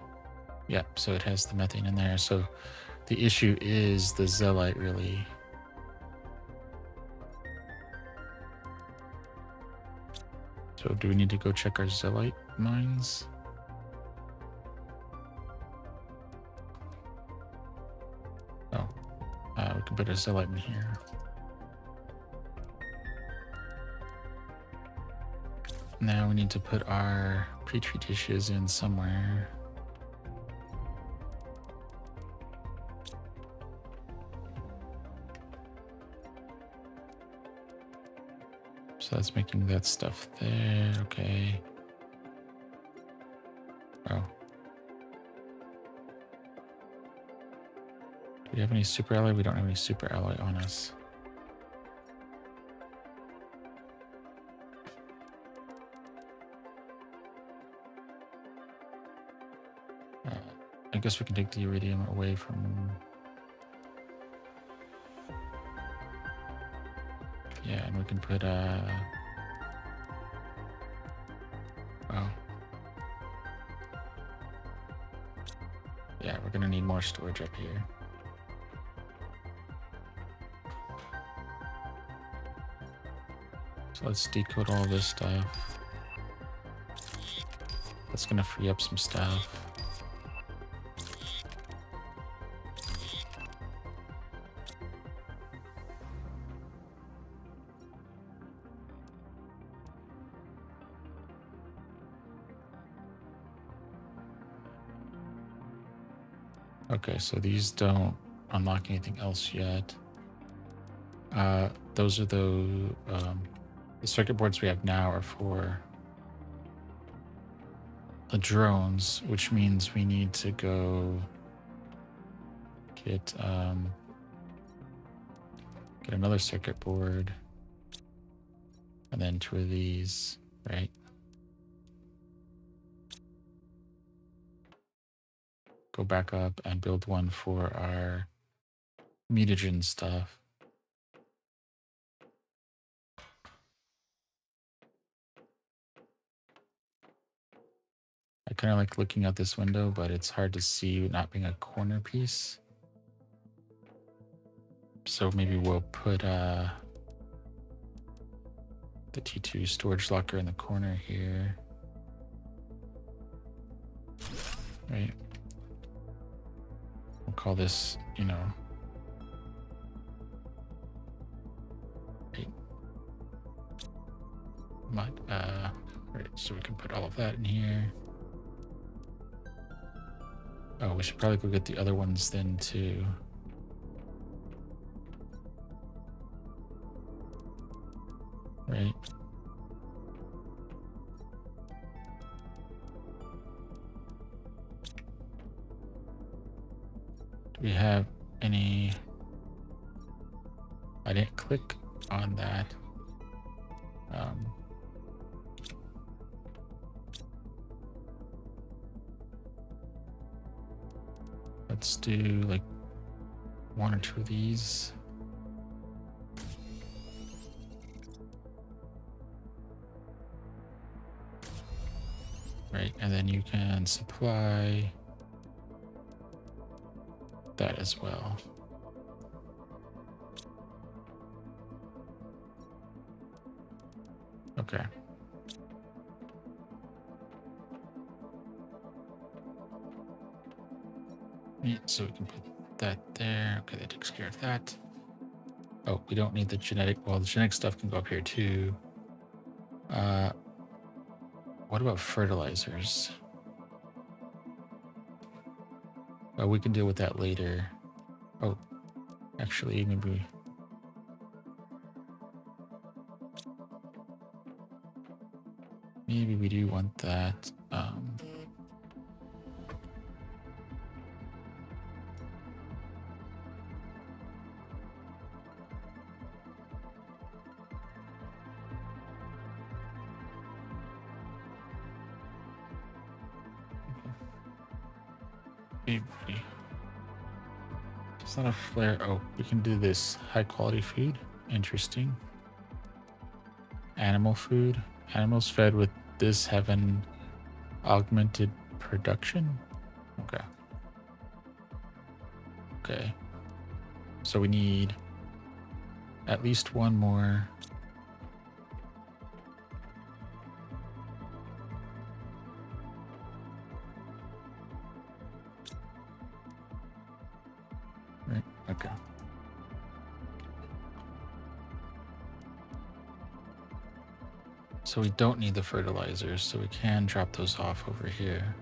yep, so it has the methane in there. So the issue is the zeolite really. So do we need to go check our zeolite mines? Oh, we can put a zeolite in here. Now we need to put our Petri dishes in somewhere. So that's making that stuff there. Okay. Oh. Do we have any super alloy? We don't have any super alloy on us. I guess we can take the iridium away from... Yeah, and we can put oh. Yeah, we're gonna need more storage up here. So let's decode all this stuff. That's gonna free up some stuff. Okay, so these don't unlock anything else yet. Those are the circuit boards we have now are for the drones, which means we need to go get another circuit board and then 2 of these, right? Go back up and build one for our mutagen stuff. I kind of like looking out this window, but it's hard to see not being a corner piece. So maybe we'll put the T2 storage locker in the corner here. Right. We'll call this, you know, right, so we can put all of that in here. Oh, we should probably go get the other ones then too. Right. Do we have any... I didn't click on that. Let's do like 1 or 2 of these. Right, and then you can supply that as well. Okay. Right, so we can put that there. Okay, that takes care of that. Oh, we don't need the genetic. Well, the genetic stuff can go up here too. What about fertilizers? Well, we can deal with that later. Oh, actually, maybe we do want that. Maybe. It's not a flare. Oh, we can do this high quality food. Interesting. Animal food. Animals fed with this have an augmented production. Okay. Okay. So we need at least 1 more. Right. Okay. So we don't need the fertilizers, so we can drop those off over here.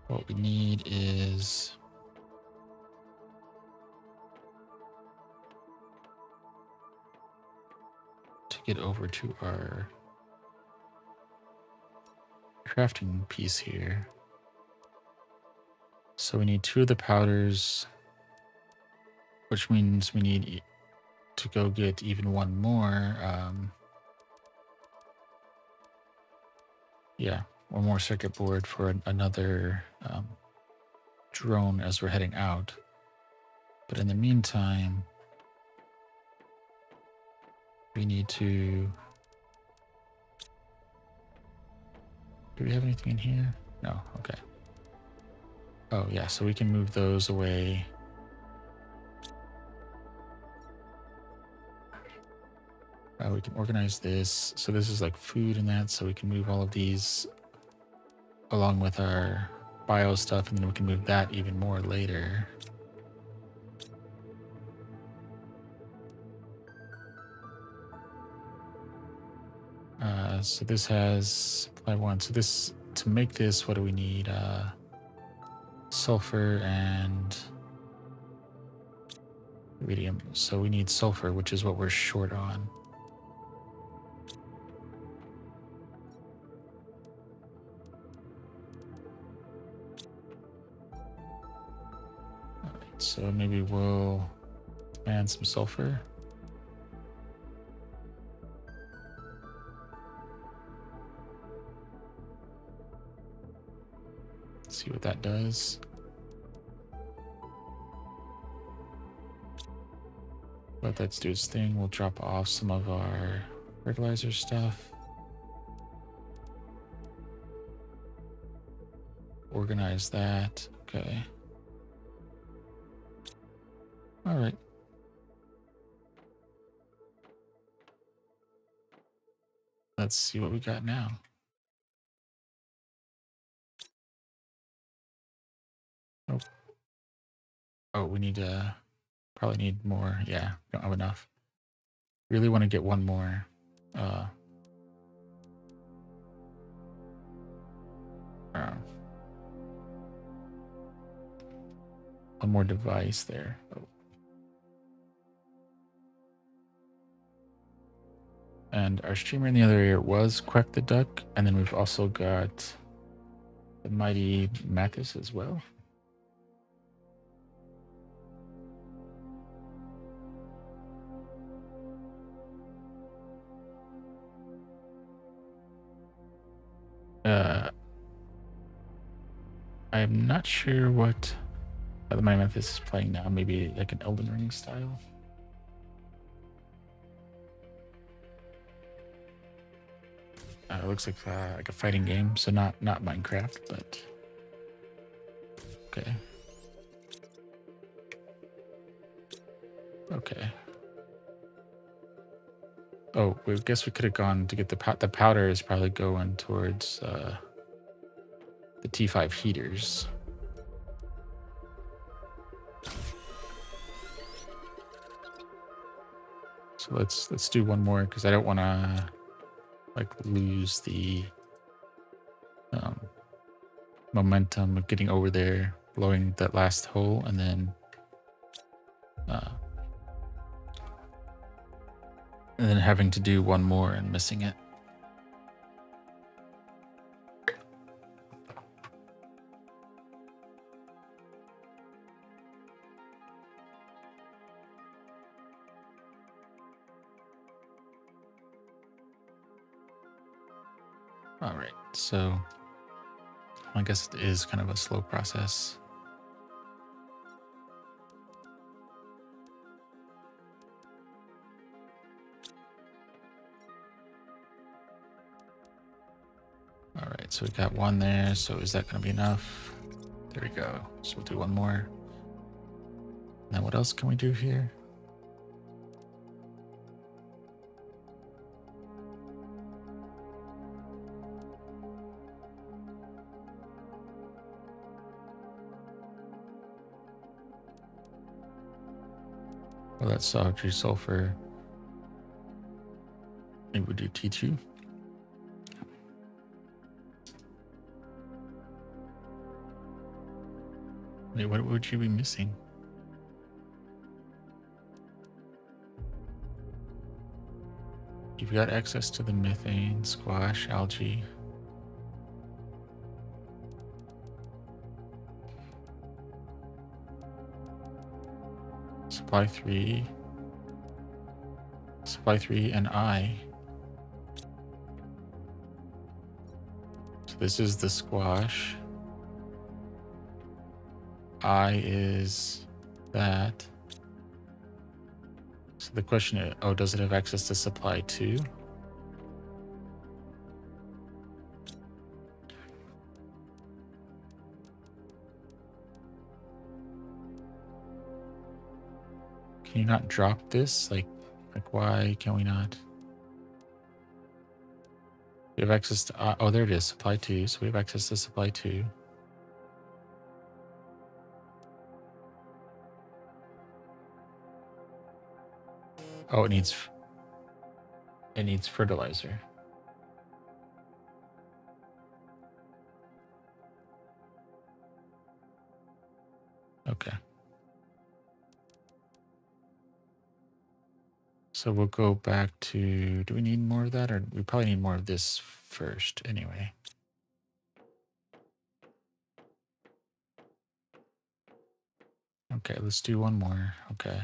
What we need is to get over to our crafting piece here. So we need 2 of the powders, which means we need to go get even 1 more. Yeah, one more circuit board for another drone as we're heading out. But in the meantime, we need to... Do we have anything in here? No, okay. Oh yeah, so we can move those away. We can organize this. So this is like food and that, so we can move all of these along with our bio stuff, and then we can move that even more later. So this has supply 1. So this, to make this, what do we need? Sulfur and iridium. So we need sulfur, which is what we're short on. All right, so maybe we'll add some sulfur. See what that does. Let that do its thing. We'll drop off some of our fertilizer stuff. Organize that. Okay. All right. Let's see what we got now. Oh, oh, we need to probably need more. Yeah, don't have enough. Really want to get one more. One more device there. Oh. And our streamer in the other area was Quack the Duck, and then we've also got the mighty Mathis as well. I'm not sure what the mighty Mathis is playing now. Maybe like an Elden Ring style. It looks like a fighting game, so not Minecraft, but okay. Okay. Oh, we guess we could have gone to get the powder is probably going towards the T5 heaters. So let's do one more because I don't want to like lose the momentum of getting over there, blowing that last hole, and then having to do one more and missing it. All right, so I guess it is kind of a slow process. All right, so we got one there. So is that going to be enough? There we go. So we'll do one more. Now what else can we do here? Well, that's solitary sulfur. Maybe we'll do T2. Wait, what would you be missing? You've got access to the methane, squash, algae. Supply 3. Supply 3 and I. This is the squash. I is that. So the question is, oh, does it have access to supply too? Can you not drop this? Like why can we not? We have access to, oh, there it is, supply 2. So we have access to supply 2. Oh, it needs fertilizer. Okay. So we'll go back to, do we need more of that? Or we probably need more of this first anyway. Okay, let's do one more. Okay.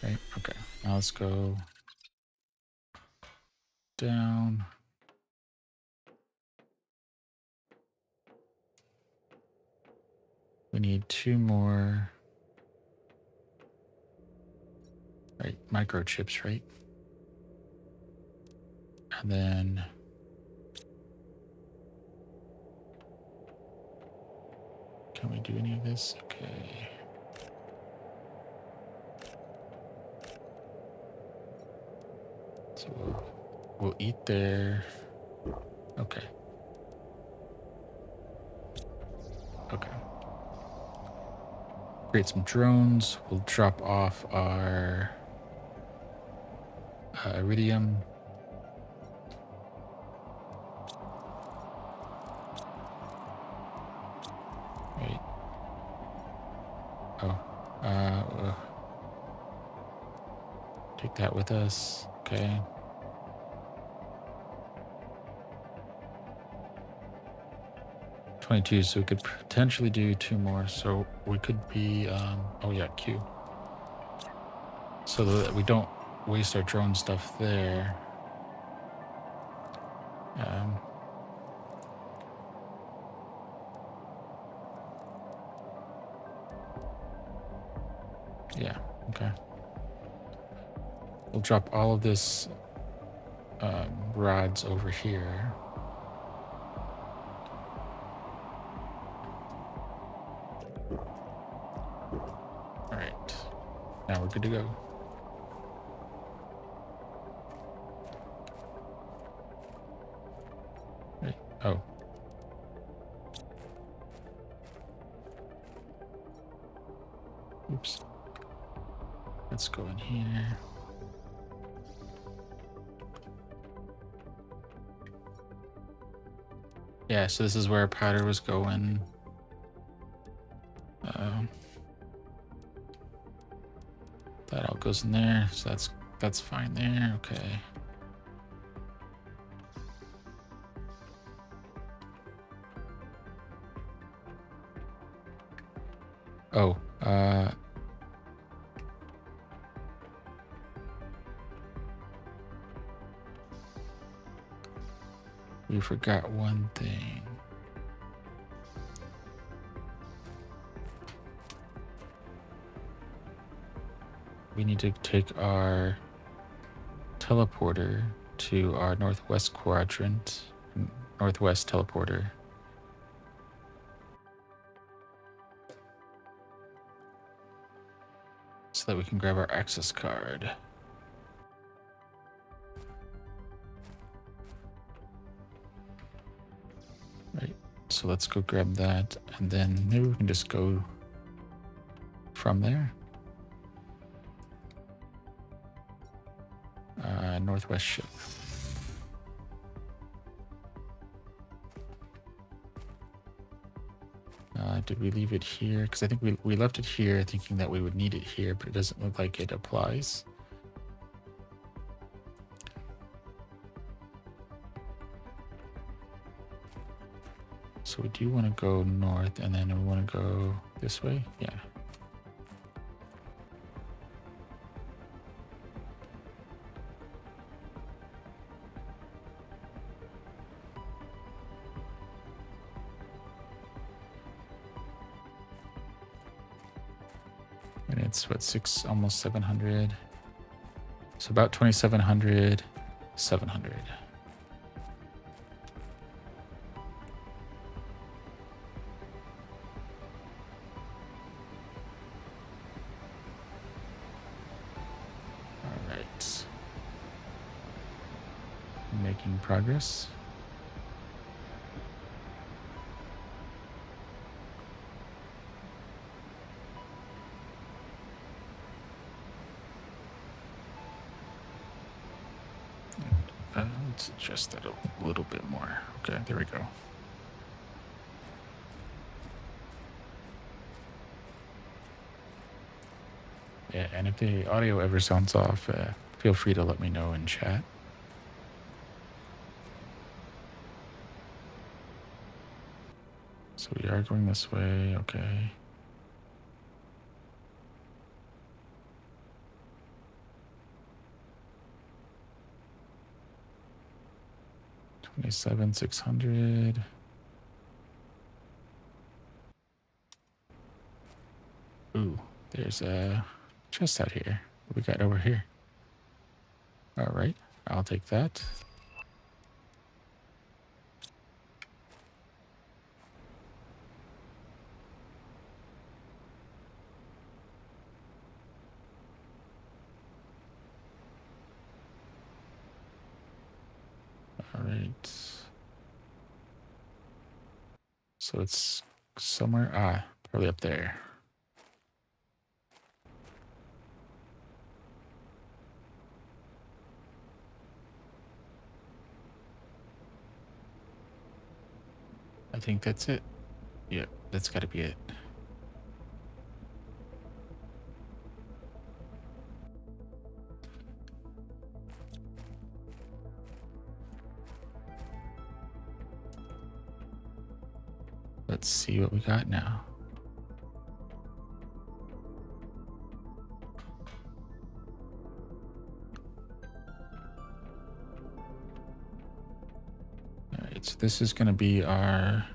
Right, okay. Now let's go down. We need 2 more. Right, microchips, right? And then can we do any of this? Okay. So we'll eat there. Okay. Okay. Create some drones. We'll drop off our iridium. Wait. Oh. Take that with us. Okay. $22, so we could potentially do 2 more. So we could be, oh yeah, Q. So that we don't waste our drone stuff there. Yeah, okay. We'll drop all of this rods over here. All right, now we're good to go. Right. Oh. Oops. Let's go in here. Yeah, so this is where powder was going. That all goes in there, so that's fine there. Okay. Oh, we forgot one thing. We need to take our teleporter to our northwest quadrant, northwest teleporter. So that we can grab our access card. Right, so let's go grab that, and then maybe we can just go from there. Northwest ship. Did we leave it here? Because I think we left it here thinking that we would need it here, but it doesn't look like it applies. So we do want to go north, and then we want to go this way. Yeah. And it's what, almost 700. So about 2,700, 700. All right. Making progress. Let's adjust that a little bit more. Okay, there we go. Yeah, and if the audio ever sounds off, feel free to let me know in chat. So we are going this way, okay. $27,600. Ooh, there's a chest out here. What we got over here? All right, I'll take that. All right. So it's somewhere, probably up there. I think that's it. Yep, that's got to be it. Let's see what we got now. All right, so this is going to be our...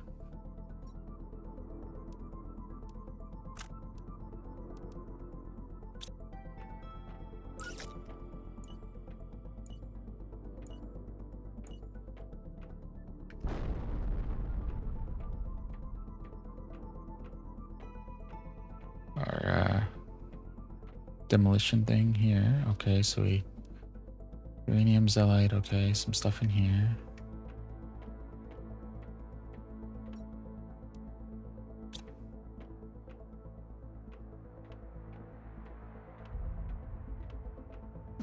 demolition thing here. Okay, so we... uranium zeolite, okay, some stuff in here.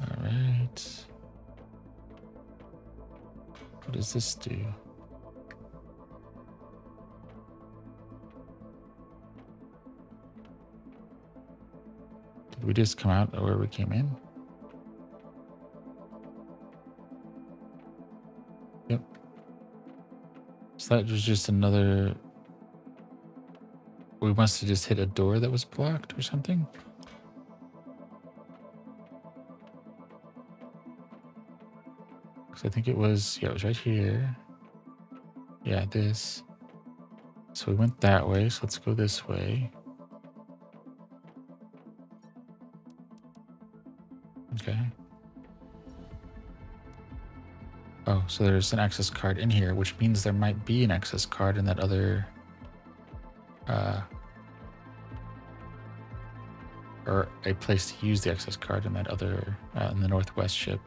All right. What does this do? Did we just come out where we came in? Yep. So that was just another... we must have just hit a door that was blocked or something? Because I think it was... yeah, it was right here. Yeah, this. So we went that way, so let's go this way. Okay. Oh, so there's an access card in here, which means there might be an access card in that other... or a place to use the access card in that other... in the northwest ship.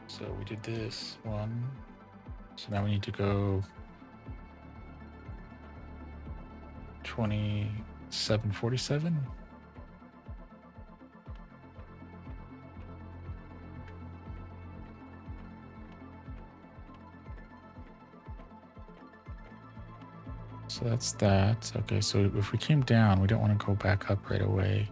So we did this one. So now we need to go 2747. So that's that. Okay, so if we came down, we don't want to go back up right away.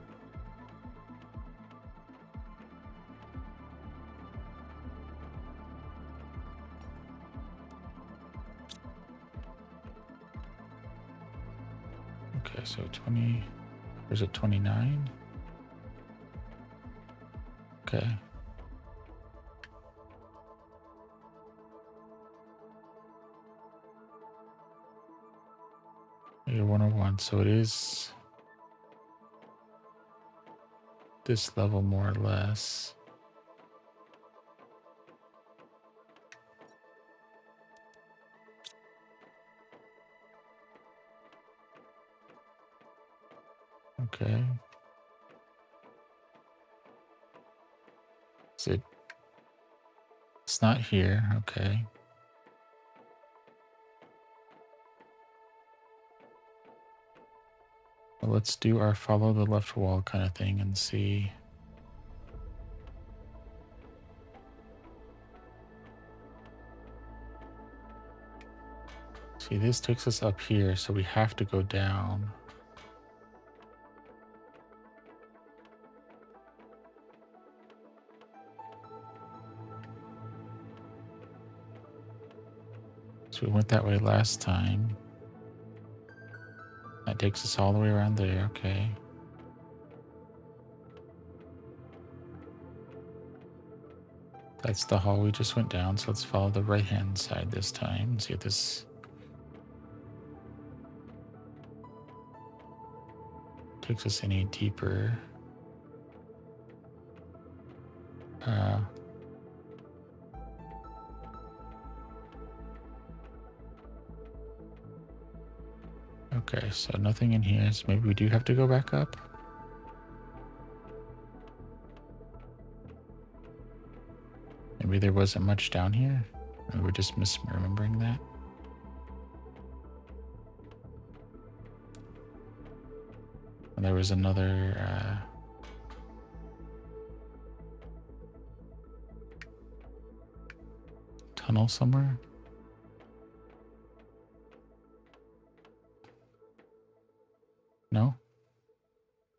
Okay, so 20, or is it 29? Okay. Area 101. So it is this level more or less. Okay. Is it? It's not here. Okay. Well, let's do our follow the left wall kind of thing and see. See, this takes us up here, so we have to go down. So we went that way last time. That takes us all the way around there. Okay. That's the hall we just went down, so let's follow the right-hand side this time. See if this takes us any deeper. Okay, so nothing in here, so maybe we do have to go back up. Maybe there wasn't much down here. Maybe we're just misremembering that. And there was another tunnel somewhere. No?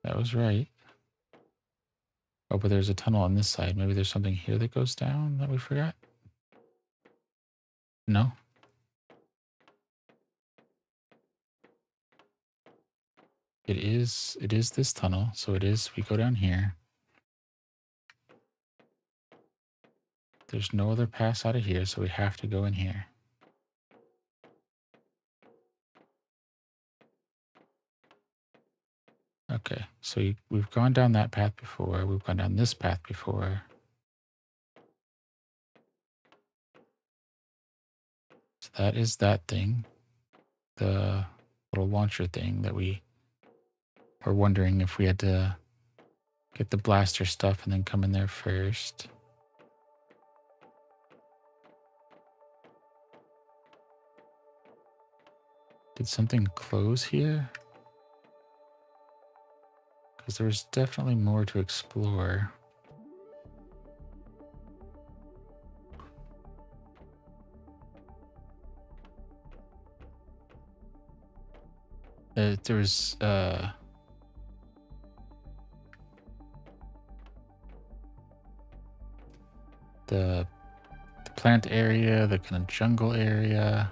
That was right. Oh, but there's a tunnel on this side. Maybe there's something here that goes down that we forgot? No? It is this tunnel, so it is, we go down here. There's no other pass out of here, so we have to go in here. Okay, so we've gone down that path before. We've gone down this path before. So that is that thing. The little launcher thing that we were wondering if we had to get the blaster stuff and then come in there first. Did something close here? Because there was definitely more to explore. There was the plant area, the kind of jungle area.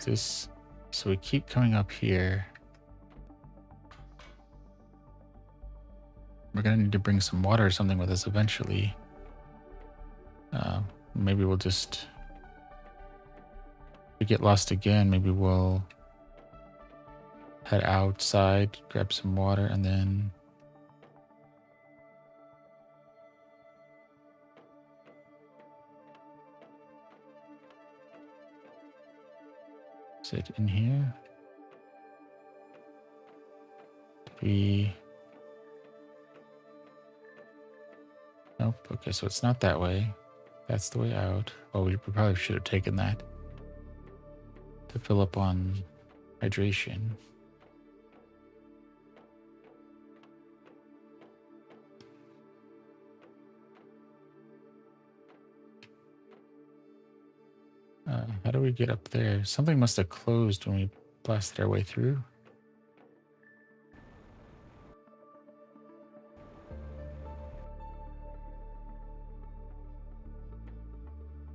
This, so we keep coming up here. We're gonna need to bring some water or something with us eventually. Maybe we'll just, if we get lost again, maybe we'll head outside, grab some water, and then is it in here? Nope. Okay, so it's not that way. That's the way out. Well, we probably should have taken that to fill up on hydration. How do we get up there? Something must have closed when we blasted our way through.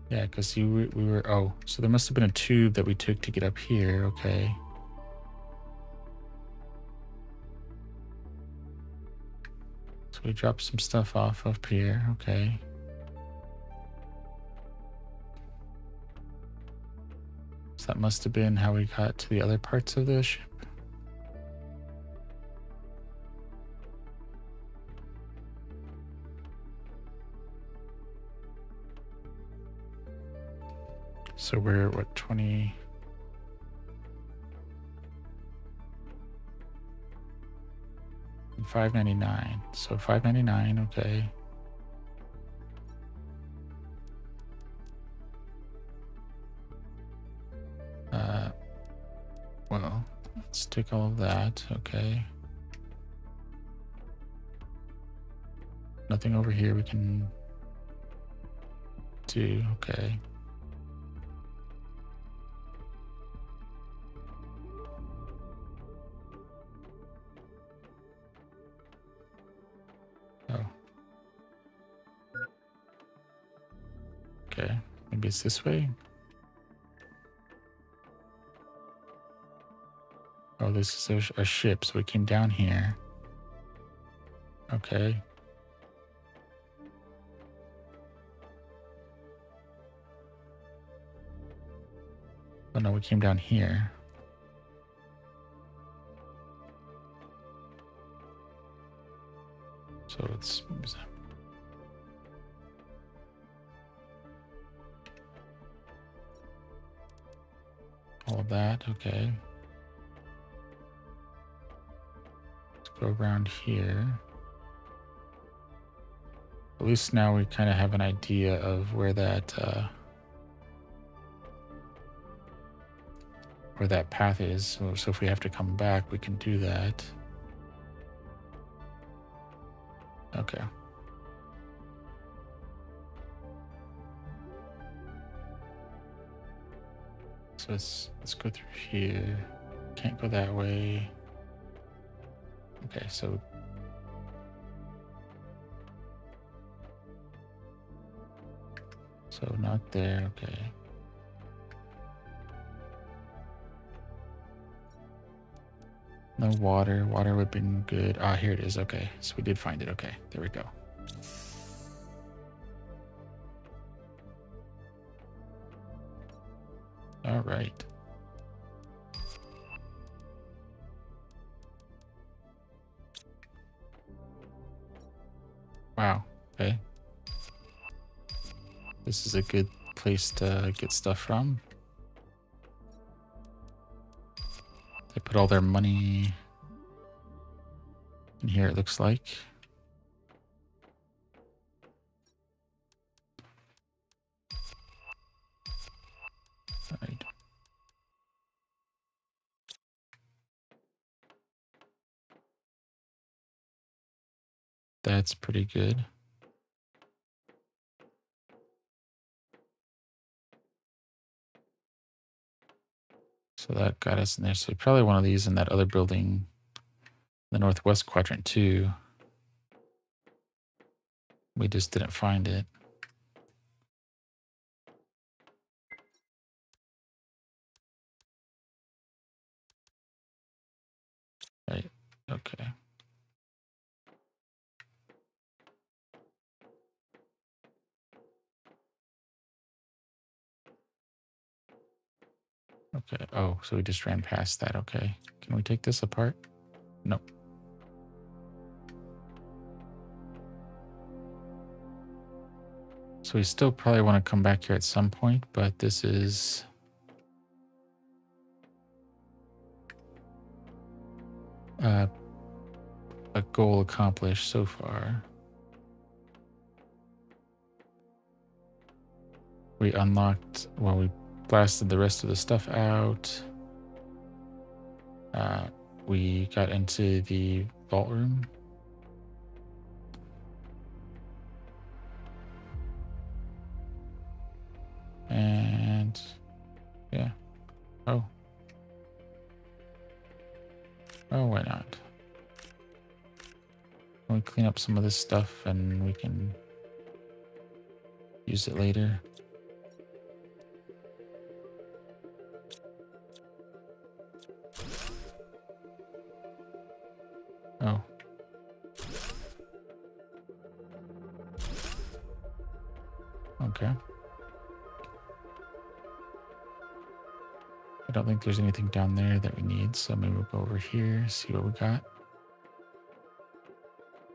Yeah, because we were, oh, so there must have been a tube that we took to get up here. Okay. So we dropped some stuff off up here. Okay. So that must have been how we got to the other parts of the ship. So we're what, 20? $5.99. So $5.99, okay. Well, let's take all of that, okay. Nothing over here we can do, okay. Oh. Okay, maybe it's this way. Oh, this is a ship, so we came down here. Okay. Oh no, we came down here. So it's all of that, okay. Let's go around here. At least now we kind of have an idea of where that path is. So if we have to come back, we can do that. Okay. So let's go through here. Can't go that way. Okay, so not there, okay. No water. Water would have been good. Ah, here it is. Okay, so we did find it. Okay, there we go. All right. Wow. Okay. This is a good place to get stuff from. They put all their money in here, it looks like. All right. That's pretty good. So that got us in there. So probably one of these in that other building, the northwest quadrant too. We just didn't find it. Right. Okay. Okay. Oh, so we just ran past that. Okay. Can we take this apart? Nope. So we still probably want to come back here at some point, but this is a goal accomplished so far. We unlocked, well, we blasted the rest of the stuff out. We got into the vault room. And yeah. Oh, why not? We clean up some of this stuff and we can use it later. Oh. Okay. I don't think there's anything down there that we need, so maybe we'll go over here, see what we got.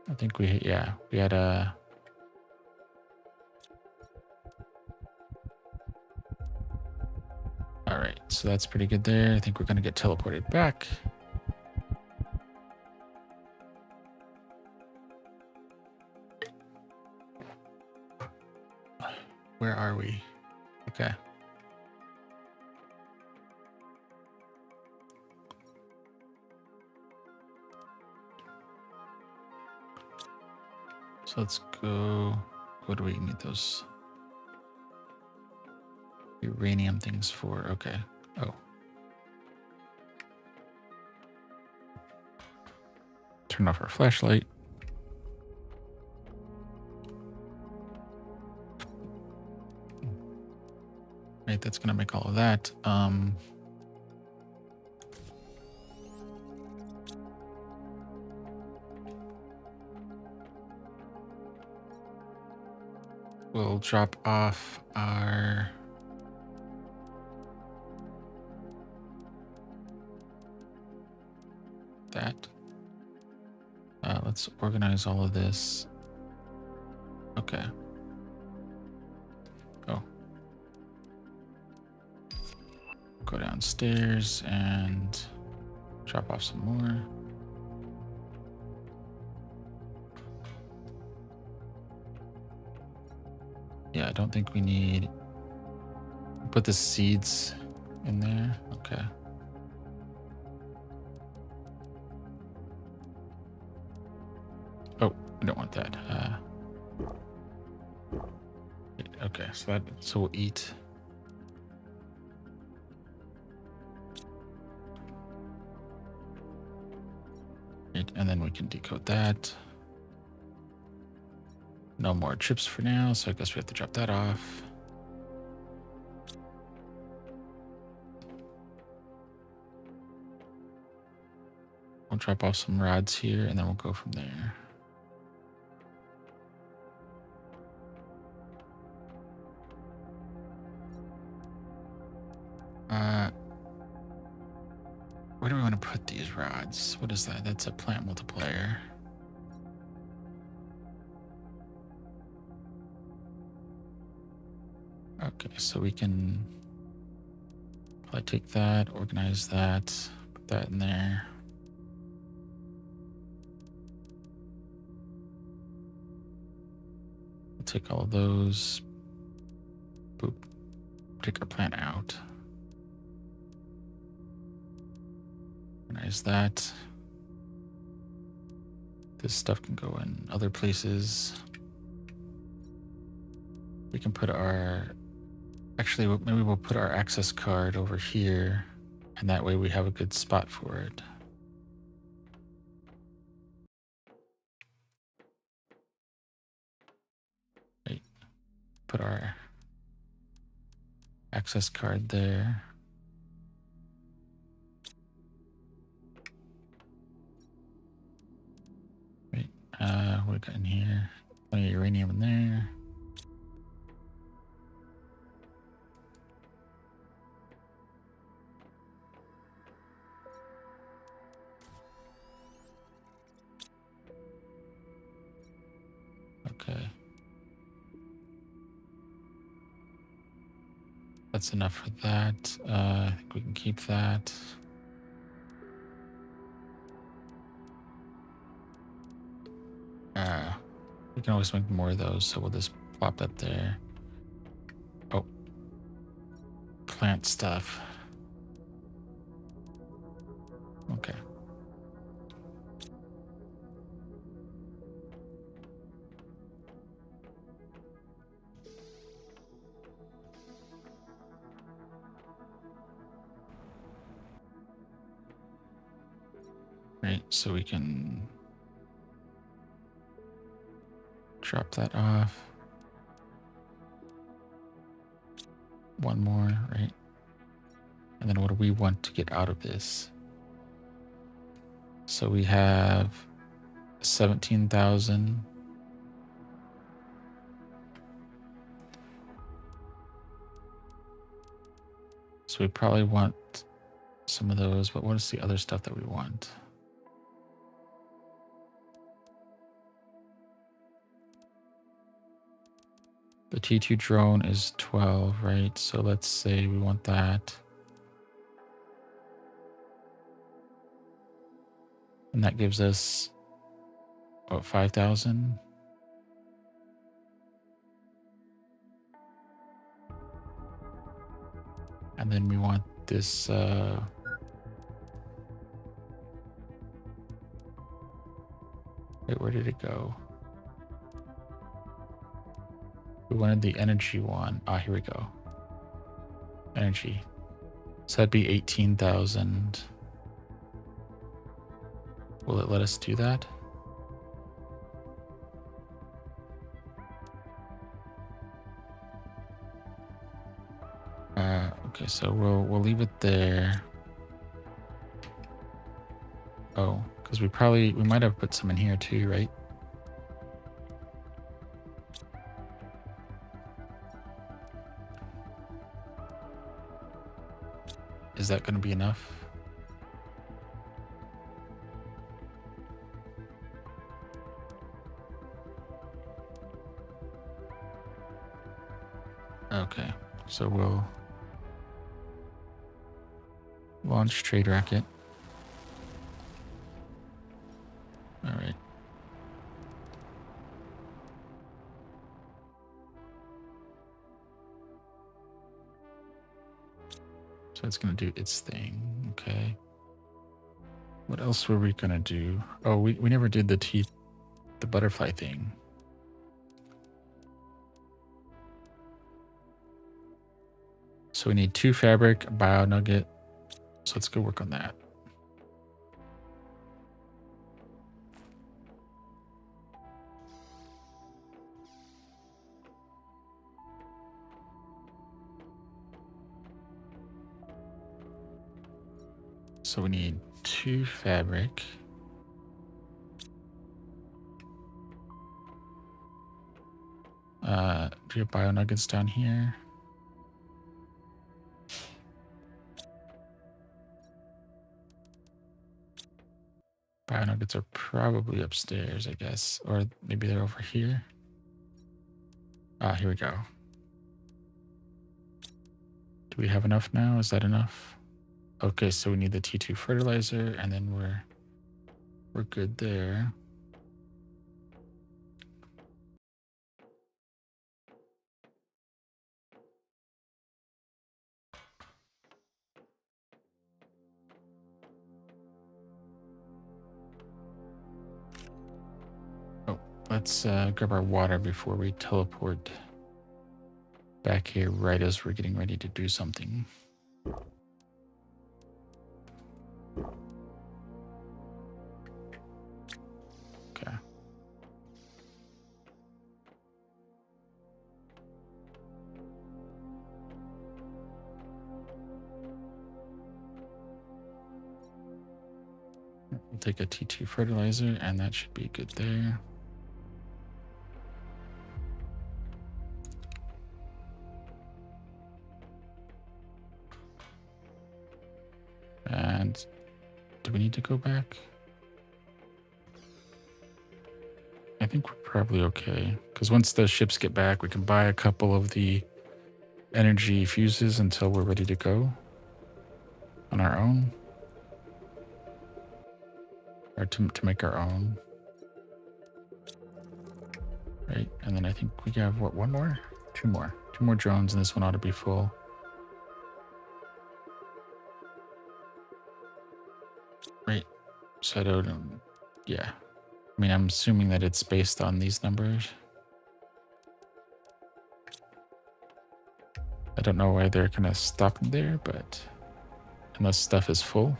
I think we had a... All right, so that's pretty good there. I think we're going to get teleported back. Where are we? Okay. So let's go. What do we need those uranium things for? Okay. Oh. Turn off our flashlight. Right, that's gonna make all of that. We'll drop off our that. Let's organize all of this. Okay. Oh. Go downstairs and drop off some more. Yeah, I don't think we need... Put the seeds in there. Okay. Oh, we don't want that. Okay, so we'll eat. Right, and then we can decode that. No more chips for now, so I guess we have to drop that off. We'll drop off some rods here, and then we'll go from there. Where do we want to put these rods? What is that? That's a plant multiplier. Okay, so we can probably take that, organize that, put that in there. We'll take all of those. Boop. Take our plant out. Organize that. This stuff can go in other places. We can put our... Actually, maybe we'll put our access card over here, and that way we have a good spot for it. Right. Put our access card there. Right. What we got in here? Plenty of uranium in there. Okay. That's enough for that. I think we can keep that. We can always make more of those, so we'll just plop that there. Oh. Plant stuff. Okay. Right, so we can drop that off. One more, right? And then what do we want to get out of this? So we have 17,000. So we probably want some of those, but what is the other stuff that we want? The T2 drone is 12, right? So let's say we want that. And that gives us, what, 5,000? And then we want this, wait, where did it go? We wanted the energy one. Ah, here we go. Energy. So that'd be 18,000. Will it let us do that? Okay, so we'll leave it there. Oh, because we might have put some in here too, right? Is that going to be enough? Okay, so we'll launch Trade Racket. All right. So it's going to do its thing. Okay. What else were we going to do? Oh, we never did the butterfly thing. So we need 2 fabric, a bio nugget. So let's go work on that. So we need 2 fabric. Do you have bio nuggets down here? Bio nuggets are probably upstairs, I guess. Or maybe they're over here. Ah, here we go. Do we have enough now? Is that enough? Okay, so we need the T2 fertilizer, and then we're good there. Oh, let's grab our water before we teleport back here right as we're getting ready to do something. Okay. We'll take a T2 fertilizer, and that should be good there. And do we need to go back? I think we're probably okay. Because once the ships get back, we can buy a couple of the energy fuses until we're ready to go on our own. Or to make our own. Right, and then I think we have, what, one more? Two more. 2 more drones, and this one ought to be full. Right, so I don't, yeah. I mean, I'm assuming that it's based on these numbers. I don't know why they're kind of stuck there, but unless stuff is full.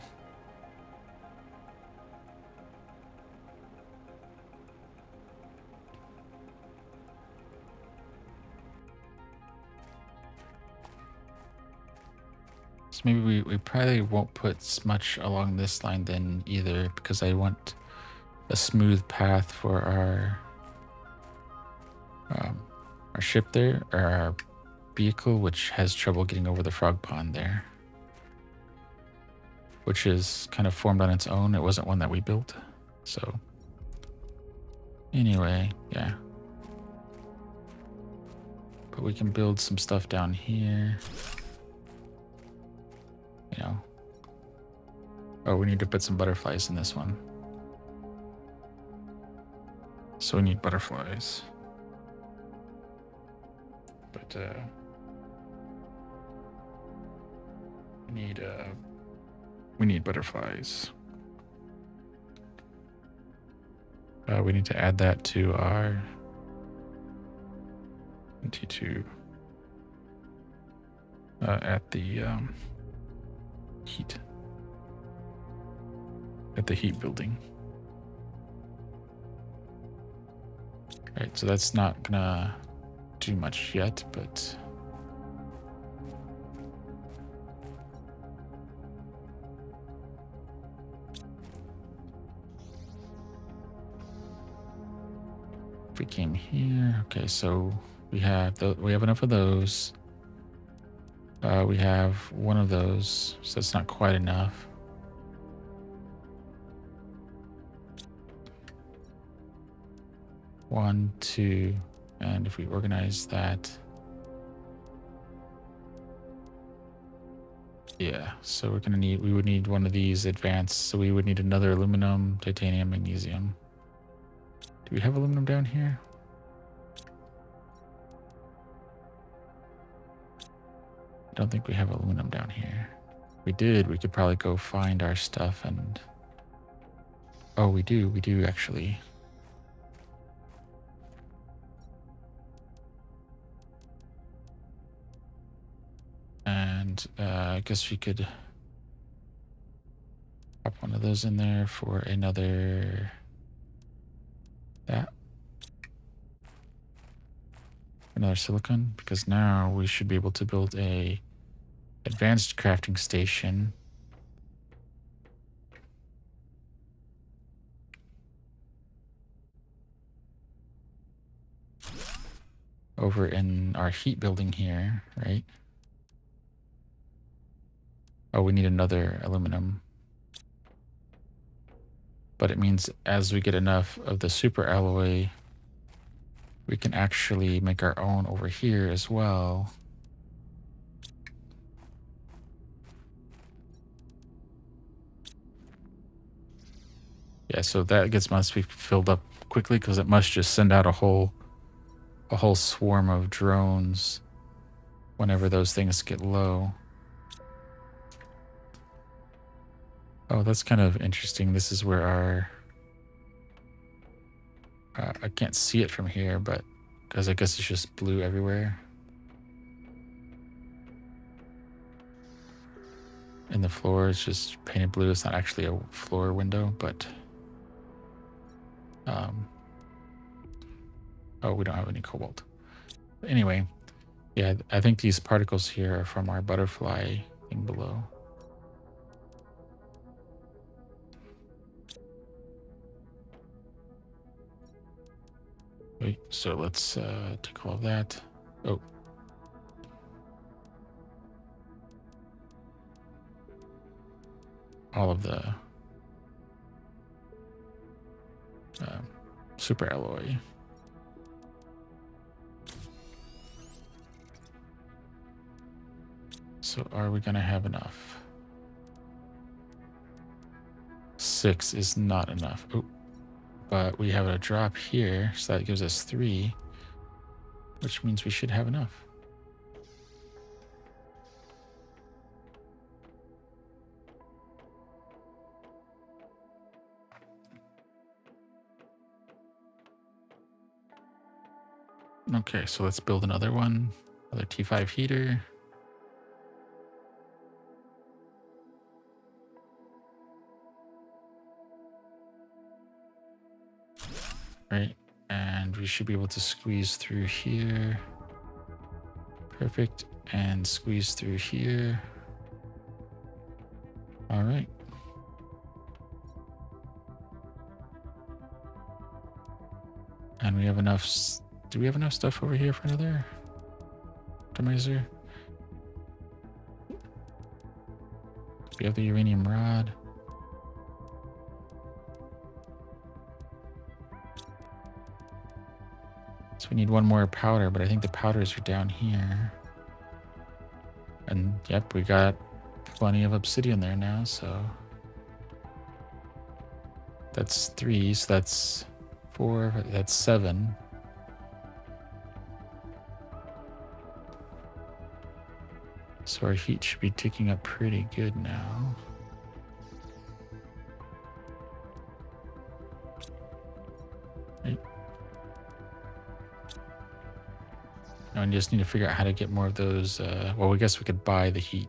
So maybe we probably won't put much along this line then either, because I want a smooth path for our ship there, or our vehicle, which has trouble getting over the frog pond there. which is kind of formed on its own. It wasn't one that we built. So anyway, yeah. But we can build some stuff down here. You know. Oh, we need to put some butterflies in this one. So we need butterflies. But we need butterflies. We need to add that to our T2 at the heat. At the heat building. Right, so that's not gonna do much yet, but if we came here, okay, so we have enough of those. We have one of those, so it's not quite enough. One, two, and if we organize that, yeah. So we would need one of these advanced. So we would need another aluminum, titanium, magnesium. Do we have aluminum down here? I don't think we have aluminum down here. If we did, we could probably go find our stuff and... Oh, we do actually. And I guess we could pop one of those in there for another... Another silicon, because now we should be able to build a advanced crafting station. Over in our heat building here, right? Oh, we need another aluminum. But it means as we get enough of the super alloy, we can actually make our own over here as well. Yeah, so that must be filled up quickly because it must just send out a whole swarm of drones whenever those things get low. Oh, that's kind of interesting. This is where our... I can't see it from here, but because I guess it's just blue everywhere. And the floor is just painted blue. It's not actually a floor window, but... oh, we don't have any cobalt. But anyway, yeah, I think these particles here are from our butterfly thing below. Wait, so let's take all of that. Oh. All of the super alloy. So are we gonna have enough? 6 is not enough. Oh, but we have a drop here, so that gives us 3, which means we should have enough. Okay, so let's build another one, another T5 heater. Right, and we should be able to squeeze through here. Perfect, and squeeze through here. All right. And we have enough. Do we have enough stuff over here for another atomizer? We have the uranium rod. So we need one more powder, but I think the powders are down here. And yep, we got plenty of obsidian there now, so that's 3, so that's 4, that's 7. So our heat should be ticking up pretty good now. Right. Now we just need to figure out how to get more of those. Well, I guess we could buy the heat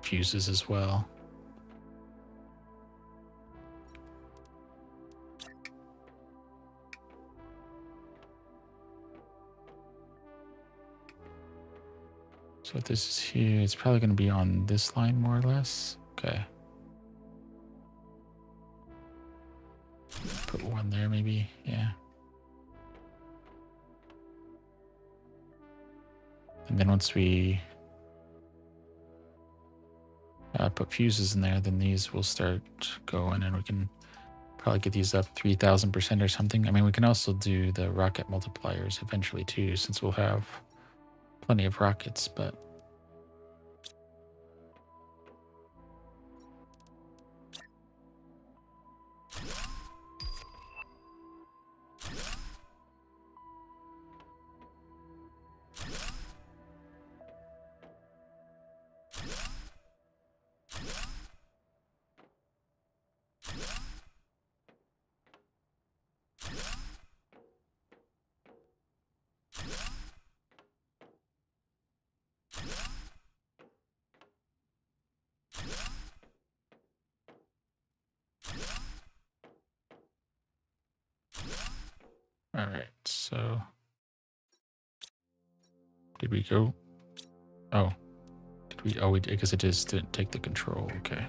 fuses as well. So if this is here, it's probably going to be on this line more or less. Okay. Put one there maybe, yeah. And then once we put fuses in there, then these will start going and we can probably get these up 3,000% or something. I mean, we can also do the rocket multipliers eventually too, since we'll have plenty of rockets, but all right, so did we go? Oh, did we? Oh, I guess it just didn't take the control. Okay.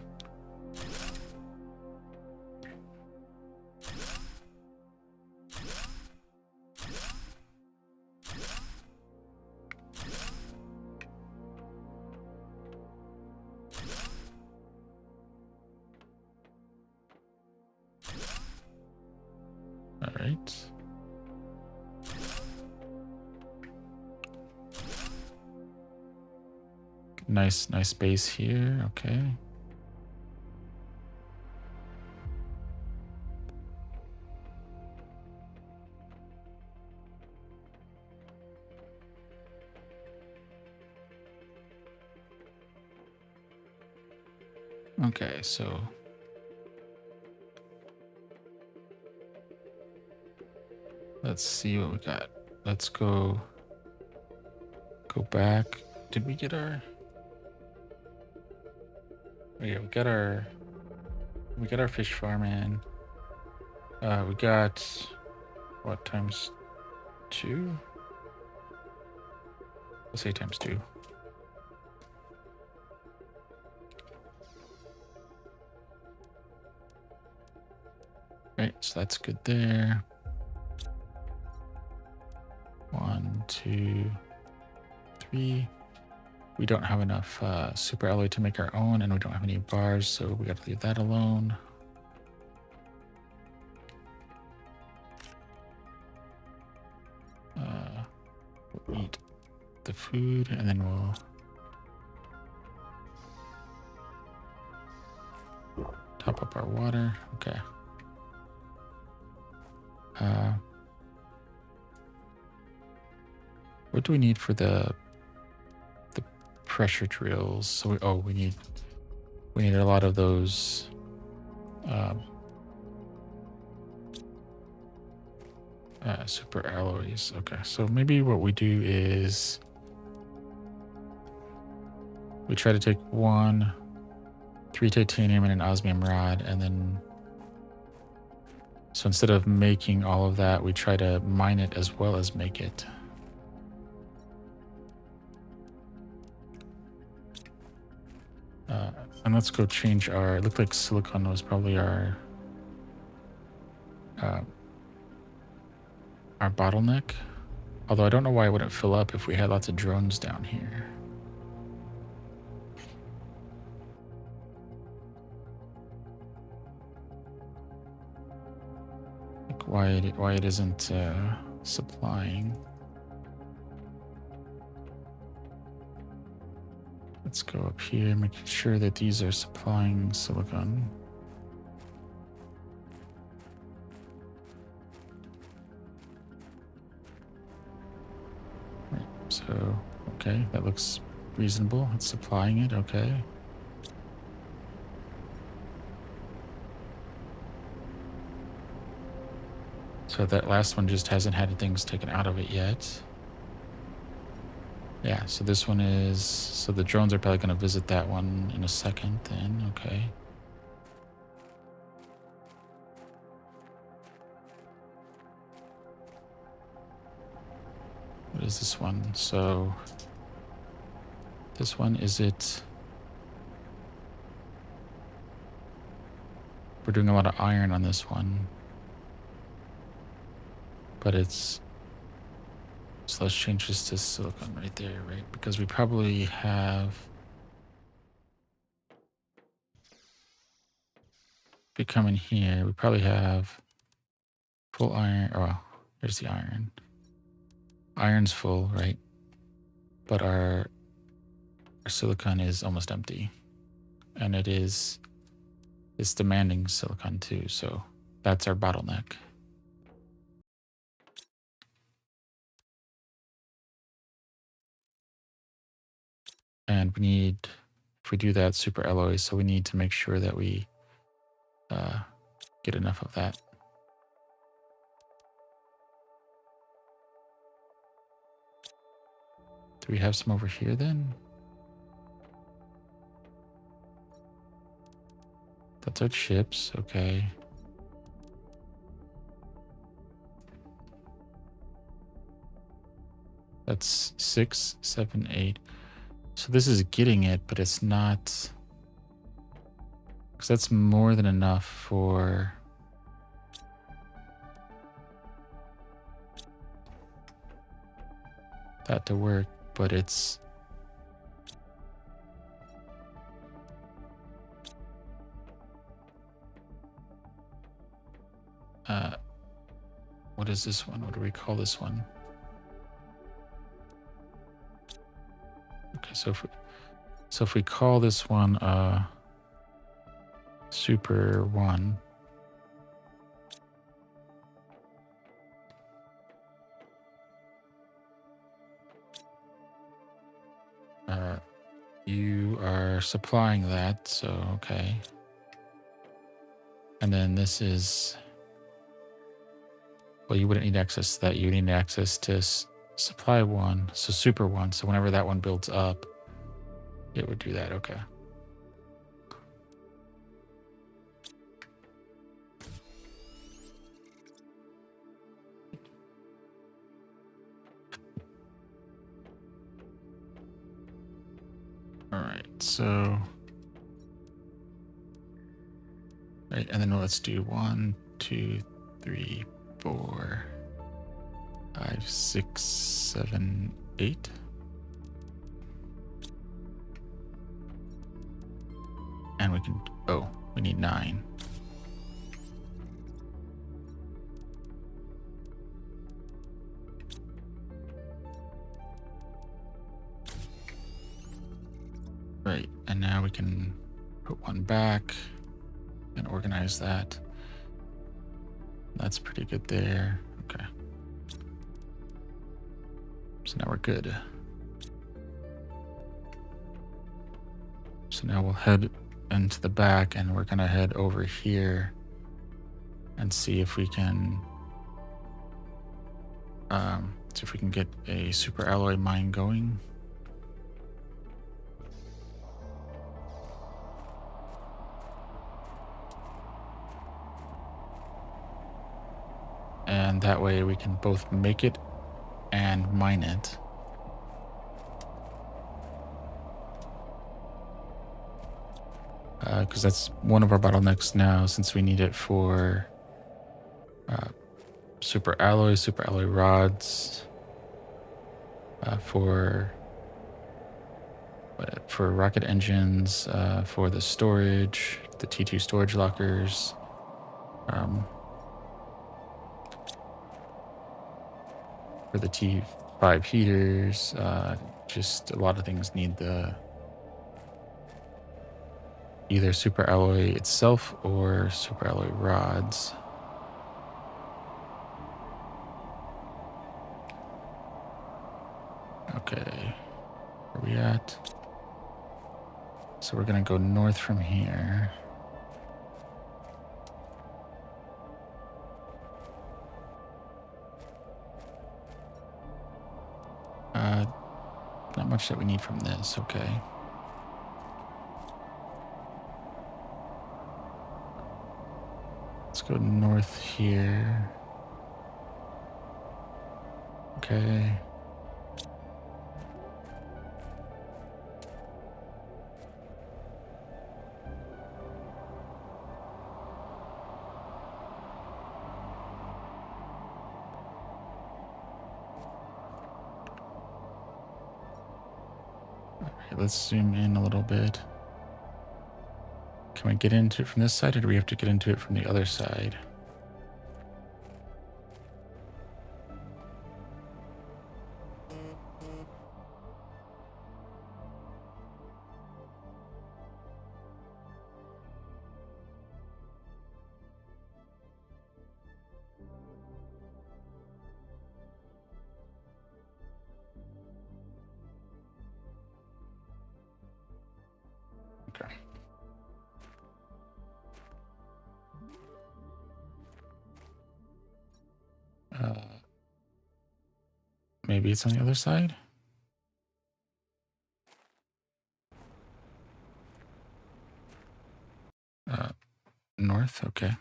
All right. Nice base here. Okay. Okay, so let's see what we got. Let's go back. Did we get our? Oh yeah, we got our fish farm in. We got what, times 2? Let's say times 2. Right, so that's good there. 1, 2, 3. We don't have enough super alloy to make our own, and we don't have any bars, so we got to leave that alone. We'll eat the food, and then we'll top up our water. Okay. What do we need for the pressure drills? So we need a lot of those super alloys. Okay, so maybe what we do is we try to take 3 titanium and an osmium rod, and then so instead of making all of that, we try to mine it as well as make it. And let's go change our, it looked like silicon was probably our bottleneck. Although I don't know why it wouldn't fill up if we had lots of drones down here. why it isn't supplying. Let's go up here, make sure that these are supplying silicon. Right, so, okay, that looks reasonable. It's supplying it, okay. So that last one just hasn't had things taken out of it yet. Yeah, so this one is... So the drones are probably going to visit that one in a second then, okay. What is this one? So this one, is it... We're doing a lot of iron on this one. But it's... So let's change this to silicon right there, right? Because we probably have... If we come in here, we probably have full iron. Oh, well, here's the iron. Iron's full, right? But our silicon is almost empty. And it's demanding silicon too, so that's our bottleneck. And we need, if we do that, super alloys, so we need to make sure that we get enough of that. Do we have some over here then? That's our chips, okay. That's 6, 7, 8. So this is getting it, but it's not... Because that's more than enough for... that to work, but it's... what is this one? What do we call this one? Okay, so if we call this one super 1, you are supplying that, so okay. And then this is... Well, you wouldn't need access to that. You need access to supply 1, so super 1. So whenever that one builds up, it would do that. Okay. All right. So, right, and then let's do 1, 2, 3, 4, 5, 6, 7, 8. And we can... Oh, we need 9. Right, and now we can put one back and organize that. That's pretty good there. Okay. So now we're good. So now we'll head into the back, and we're gonna head over here and see if we can get a super alloy mine going. And that way we can both make it and mine it. Because that's one of our bottlenecks now, since we need it for super alloy rods, for rocket engines, for the storage, the T2 storage lockers, for the T5 heaters. Just a lot of things need the either super alloy itself or super alloy rods. Okay, where are we at? So we're gonna go north from here. Not much that we need from this, okay. Let's go north here. Okay. Okay, let's zoom in a little bit. Can we get into it from this side, or do we have to get into it from the other side? Okay. Maybe it's on the other side? North, okay.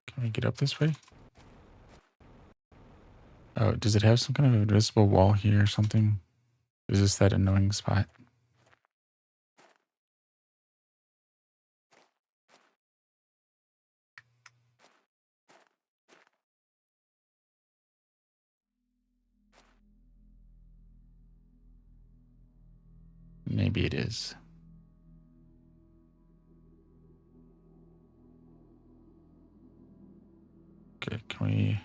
Can we get up this way? Oh, does it have some kind of invisible wall here or something? Is this that annoying spot? Maybe it is. Okay, can we...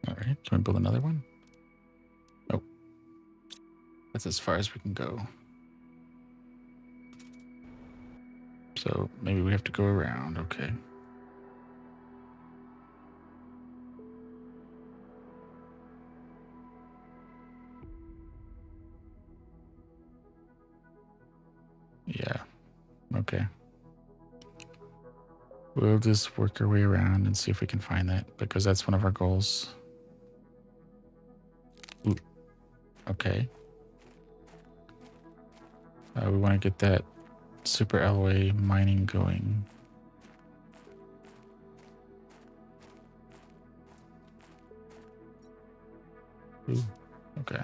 All right, can we build another one? Nope. That's as far as we can go. So maybe we have to go around, okay. Yeah, okay. We'll just work our way around and see if we can find that, because that's one of our goals. Ooh, okay. We want to get that super alloy mining going. Ooh, okay.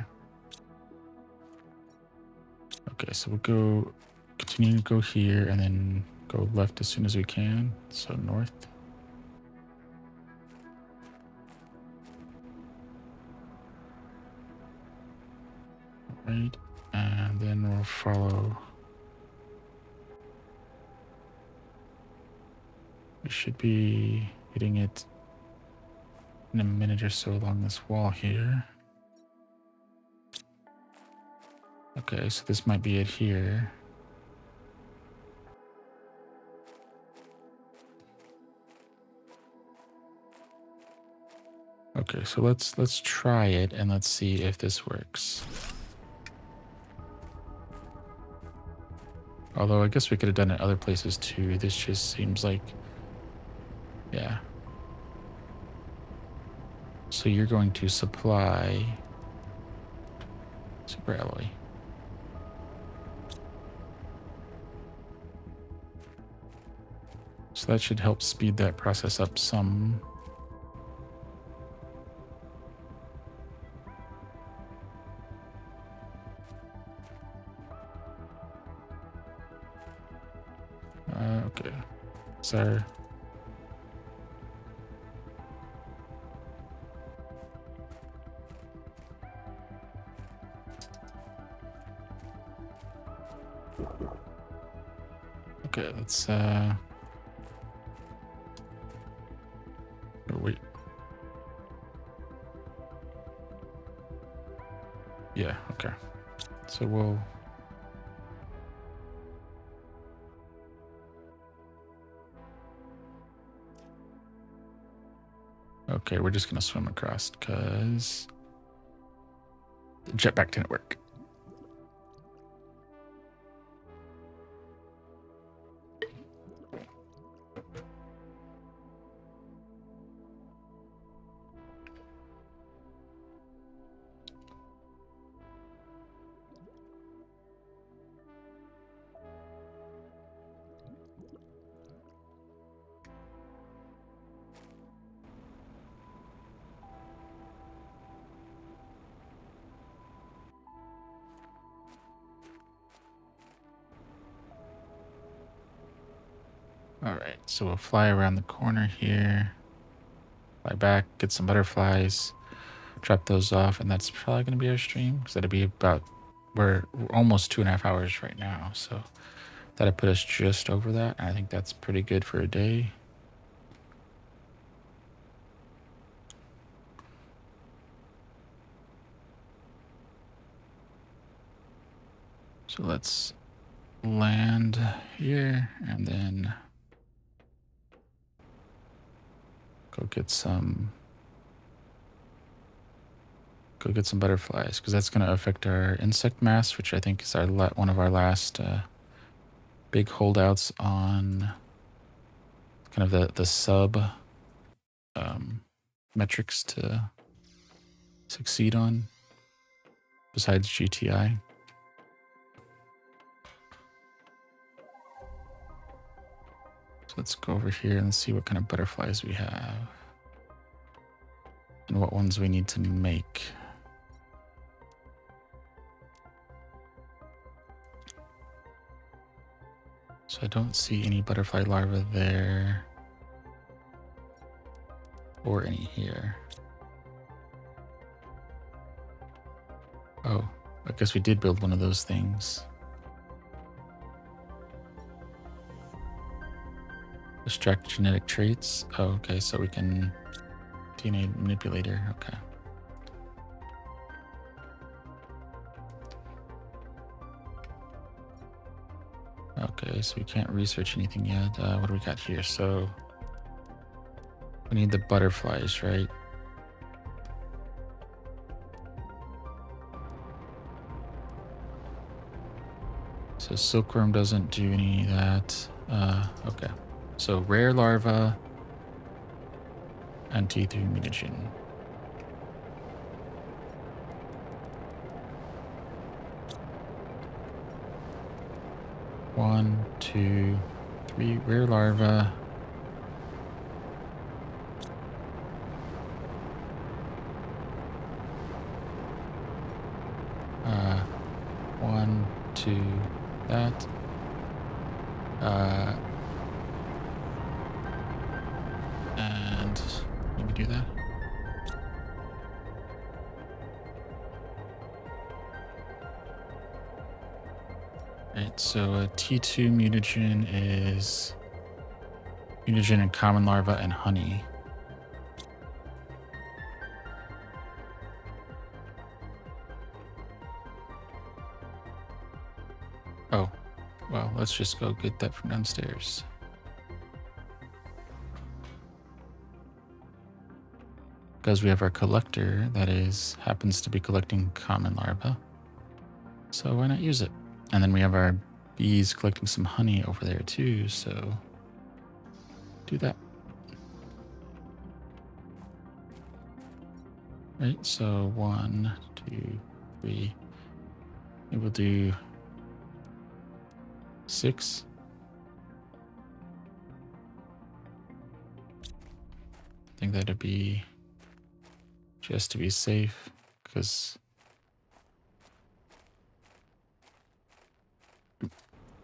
Okay, so we'll go, continue to go here and then go left as soon as we can. So north. Right, and then we'll follow. We should be hitting it in a minute or so along this wall here. Okay, so this might be it here. Okay, so let's try it and let's see if this works. Although I guess we could have done it other places too. This just seems like, yeah. So you're going to supply super alloy. So that should help speed that process up some. Okay. Sorry. Okay, let's oh, wait. Yeah, okay. So we'll okay, we're just gonna swim across because the jetpack didn't work. All right, so we'll fly around the corner here, fly back, get some butterflies, drop those off, and that's probably going to be our stream because that'll be about, we're almost 2.5 hours right now, so that'll put us just over that. I think that's pretty good for a day. So let's land here and then go get some butterflies because that's going to affect our insect mass, which I think is our one of our last big holdouts on kind of the sub metrics to succeed on besides GTI. So let's go over here and see what kind of butterflies we have and what ones we need to make. So I don't see any butterfly larvae there or any here. Oh, I guess we did build one of those things. Extract genetic traits. Oh, okay, so we can DNA manipulator. Okay. Okay, so we can't research anything yet. What do we got here? So we need the butterflies, right? So silkworm doesn't do any of that. Okay. So rare larva and T3 mutagen. One, two, three rare larva. One, two, that. And let me do that. Right, so a T2 mutagen is mutagen in common larva and honey. Oh, well, let's just go get that from downstairs. Because we have our collector that happens to be collecting common larva. So why not use it? And then we have our bees collecting some honey over there too, so do that. Right, so 1, 2, 3. Maybe we'll do 6. I think that'd be just to be safe, because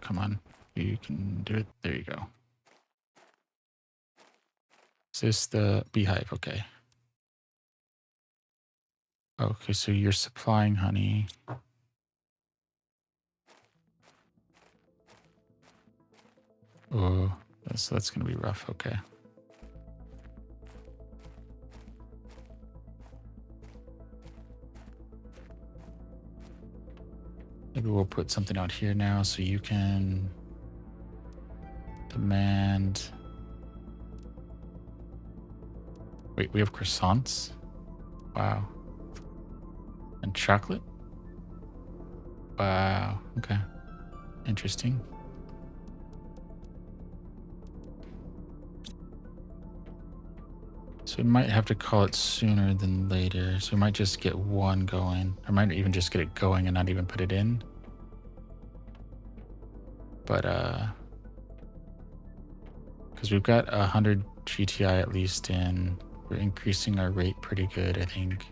come on, you can do it. There you go. Is this the beehive? Okay. Okay, so you're supplying honey. Oh, that's gonna be rough. Okay. Maybe we'll put something out here now so you can demand. Wait, we have croissants? Wow. And chocolate? Wow. Okay. Interesting. So we might have to call it sooner than later. So we might just get one going. Or might even just get it going and not even put it in. But because we've got 100 GTI at least in. We're increasing our rate pretty good, I think.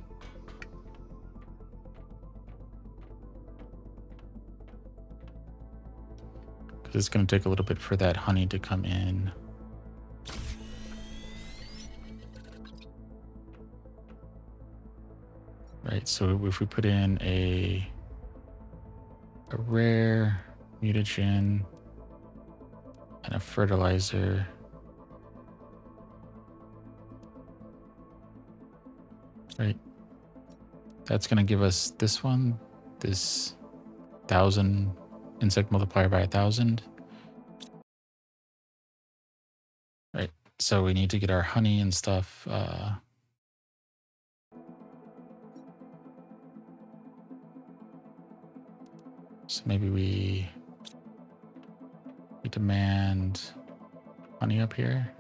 Because it's going to take a little bit for that honey to come in. Right, so if we put in a rare mutagen and a fertilizer. Right. That's going to give us this one, this 1,000 insect multiplier by 1,000. Right. So we need to get our honey and stuff. So maybe we demand honey up here.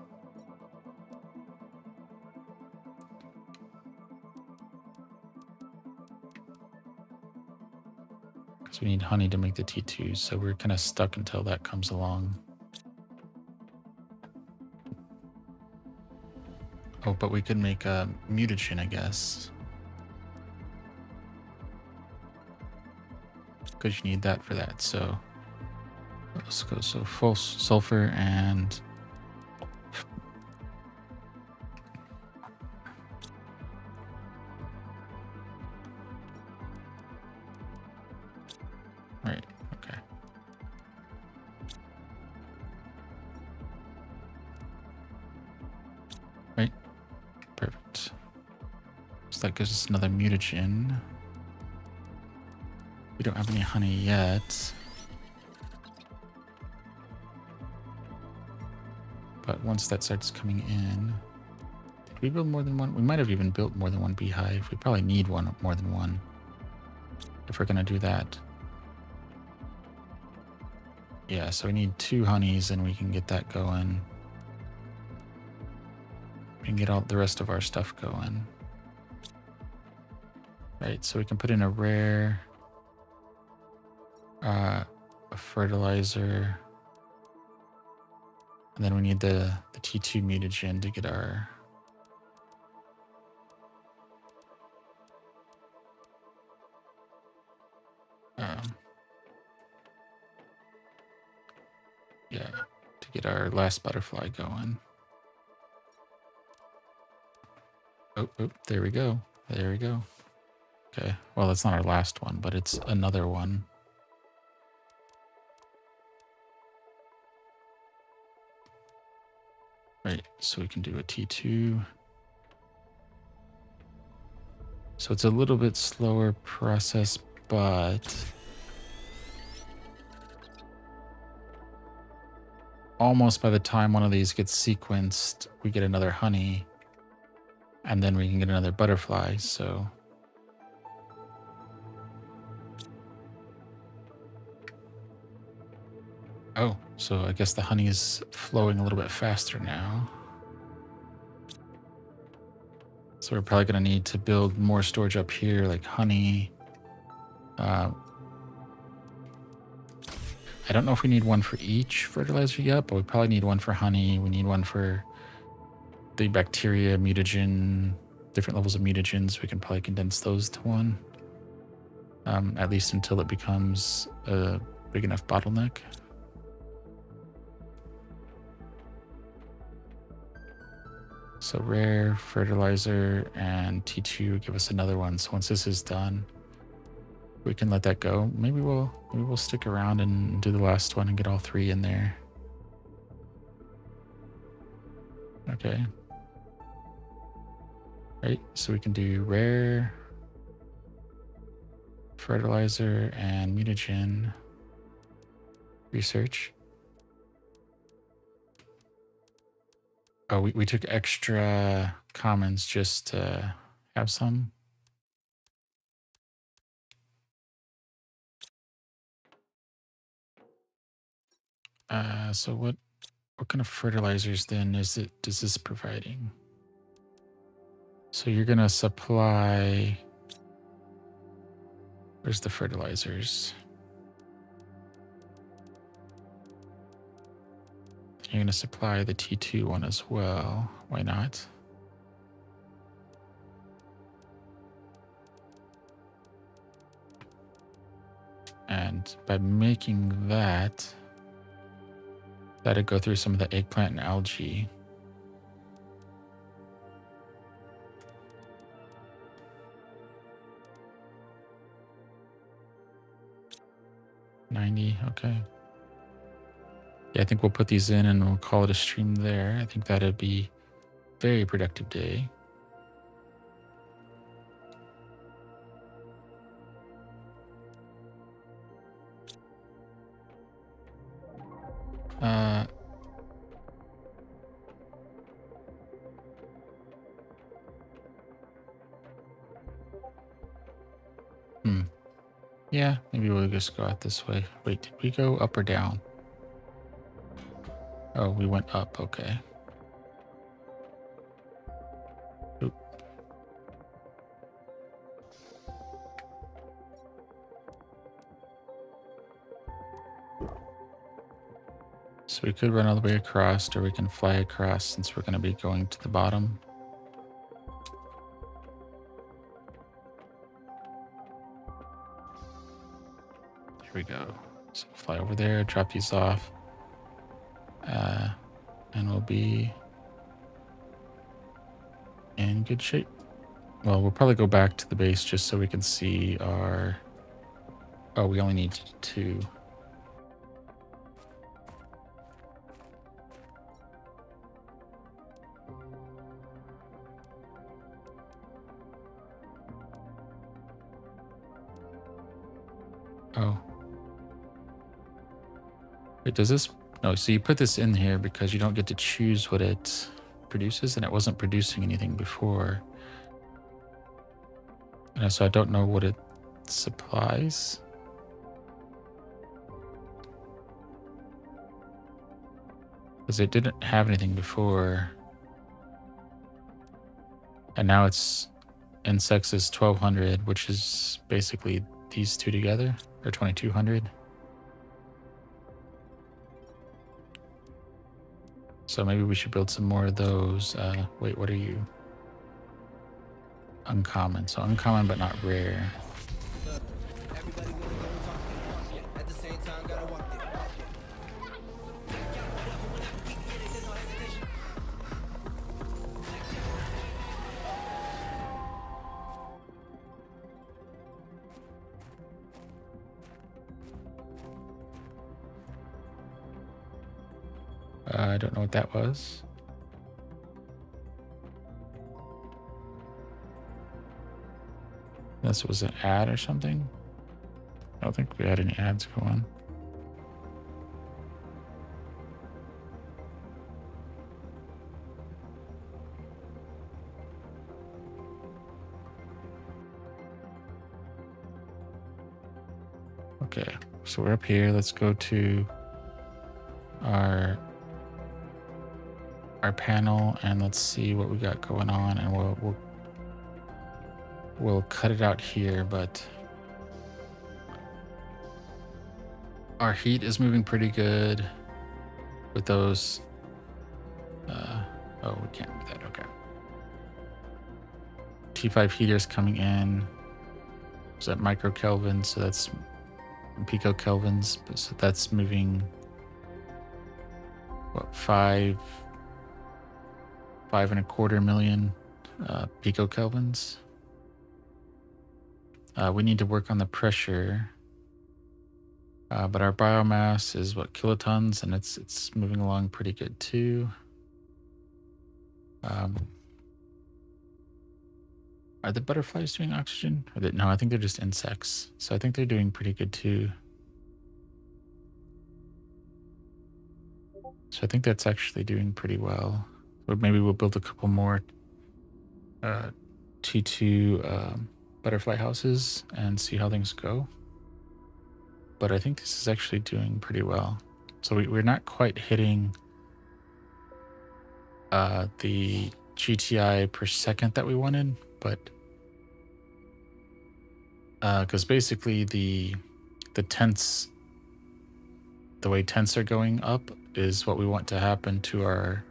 Because we need honey to make the T2s, so we're kind of stuck until that comes along. Oh, but we could make a mutagen, I guess. Because you need that for that, so let's go. So full sulfur and right, okay. Right, perfect. So that gives us another mutagen. We don't have any honey yet. But once that starts coming in, did we build more than one? We might have even built more than one beehive. We probably need one more than one if we're going to do that. Yeah, so we need 2 honeys and we can get that going. We can get all the rest of our stuff going. Right, so we can put in a rare, a fertilizer, and then we need the T2 mutagen to get our yeah, to get our last butterfly going. Oh, there we go. There we go. Okay, well, that's not our last one, but it's another one. Right, so we can do a T2. So it's a little bit slower process, but almost by the time one of these gets sequenced, we get another honey, and then we can get another butterfly, so... Oh, so I guess the honey is flowing a little bit faster now. So we're probably going to need to build more storage up here, like honey. I don't know if we need one for each fertilizer yet, but we probably need one for honey. We need one for the bacteria, mutagen, different levels of mutagens. We can probably condense those to one, at least until it becomes a big enough bottleneck. So rare, fertilizer, and T2 give us another one. So once this is done, we can let that go. Maybe we'll stick around and do the last one and get all 3 in there. Okay. Right, so we can do rare, fertilizer, and mutagen research. Oh, we took extra commons just to have some. So what kind of fertilizers then is this providing? So you're gonna supply, where's the fertilizers? You're gonna supply the T2 one as well. Why not? And by making that, that'd go through some of the eggplant and algae. $90, okay. Yeah, I think we'll put these in and we'll call it a stream there. I think that'd be a very productive day. Yeah, maybe we'll just go out this way. Wait, did we go up or down? Oh, we went up, okay. Oop. So we could run all the way across, or we can fly across since we're going to be going to the bottom. Here we go. So we'll fly over there, drop these off, and we'll be in good shape. Well, we'll probably go back to the base just so we can see our... Oh, we only need 2. Oh. Wait, does this... No, so you put this in here because you don't get to choose what it produces, and it wasn't producing anything before. And so I don't know what it supplies. Because it didn't have anything before. And now it's insects is 1200, which is basically these 2 together, or 2200. So maybe we should build some more of those. Wait, what are you? Uncommon. So uncommon, but not rare. I don't know what that was. This was an ad or something. I don't think we had any ads go on. Okay, so we're up here. Let's go to our panel and let's see what we got going on, and we'll cut it out here, but our heat is moving pretty good with those. Oh, we can't do that. Okay. T5 heaters coming in. Is that micro Kelvin? So that's pico kelvins. So that's moving, what, 5 5.25 million picokelvins. We need to work on the pressure, but our biomass is what, kilotons, and it's moving along pretty good too. Are the butterflies doing oxygen? No, I think they're just insects. So I think they're doing pretty good too. So I think that's actually doing pretty well. But maybe we'll build a couple more T2 butterfly houses and see how things go. But I think this is actually doing pretty well. So we're not quite hitting the GTI per second that we wanted, but because basically the tenths, the way tenths are going up is what we want to happen to our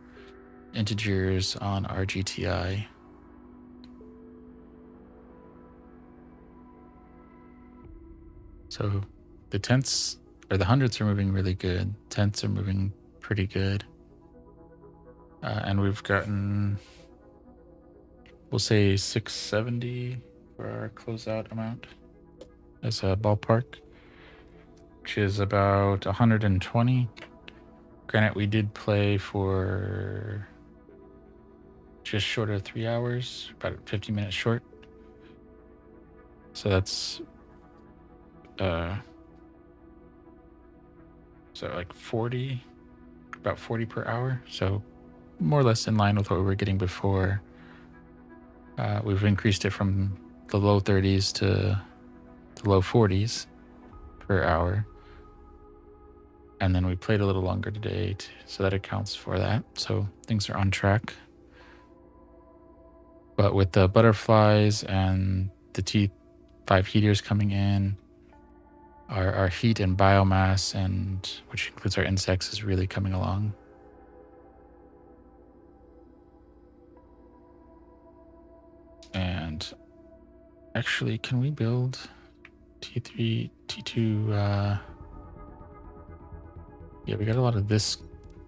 integers on our GTI. So the tenths or the hundredths are moving really good. Tenths are moving pretty good. And we've gotten, we'll say 670 for our closeout amount as a ballpark, which is about 120. Granted, we did play for just short of 3 hours, about 50 minutes short. So that's so like 40, about 40 per hour. So more or less in line with what we were getting before. We've increased it from the low 30s to the low 40s per hour. And then we played a little longer today, so that accounts for that. So things are on track. But with the butterflies and the T5 heaters coming in, our heat and biomass, and which includes our insects, is really coming along. And actually, can we build T3, T2? Yeah, we got a lot of this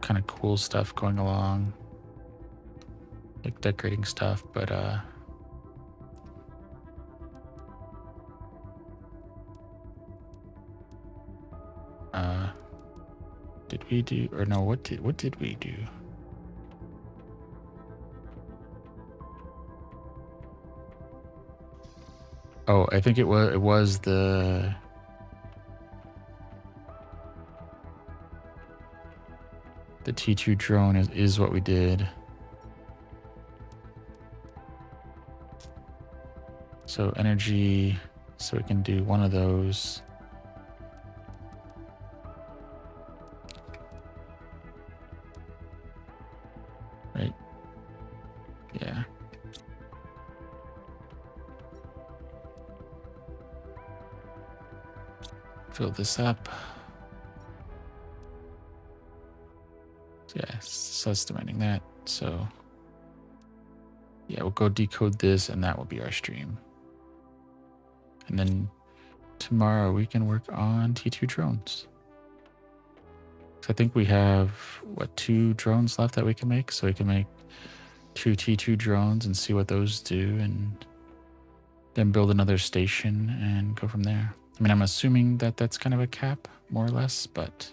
kind of cool stuff going along, like decorating stuff, but did we do, or no, what did we do? Oh, I think it was the T2 drone is what we did. So energy, so we can do one of those. Right? Yeah. Fill this up. Yeah, it's estimating that. So yeah, we'll go decode this, and that will be our stream. And then tomorrow we can work on T2 drones. So I think we have, what, 2 drones left that we can make? So we can make 2 T2 drones and see what those do, and then build another station and go from there. I mean, I'm assuming that that's kind of a cap, more or less, but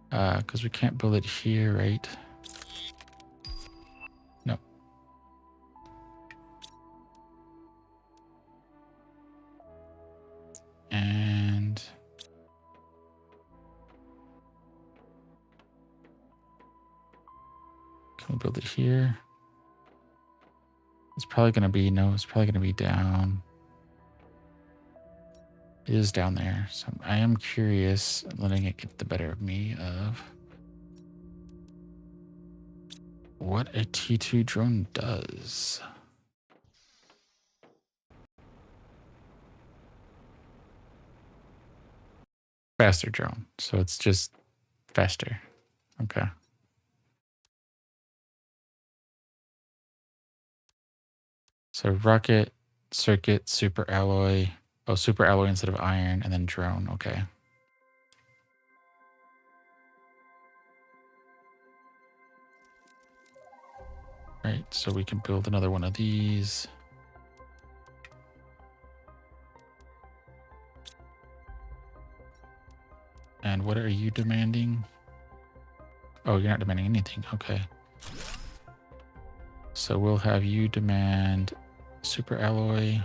because we can't build it here, right? No. And can we build it here? It's probably going to be, no, it's probably going to be down. It is down there. So I am curious, letting it get the better of me, of what a T2 drone does. Faster drone. So it's just faster. Okay. So rocket, circuit, super alloy. Oh, super alloy instead of iron, and then drone. Okay. Right, so we can build another one of these. And what are you demanding? Oh, you're not demanding anything. Okay. So we'll have you demand super alloy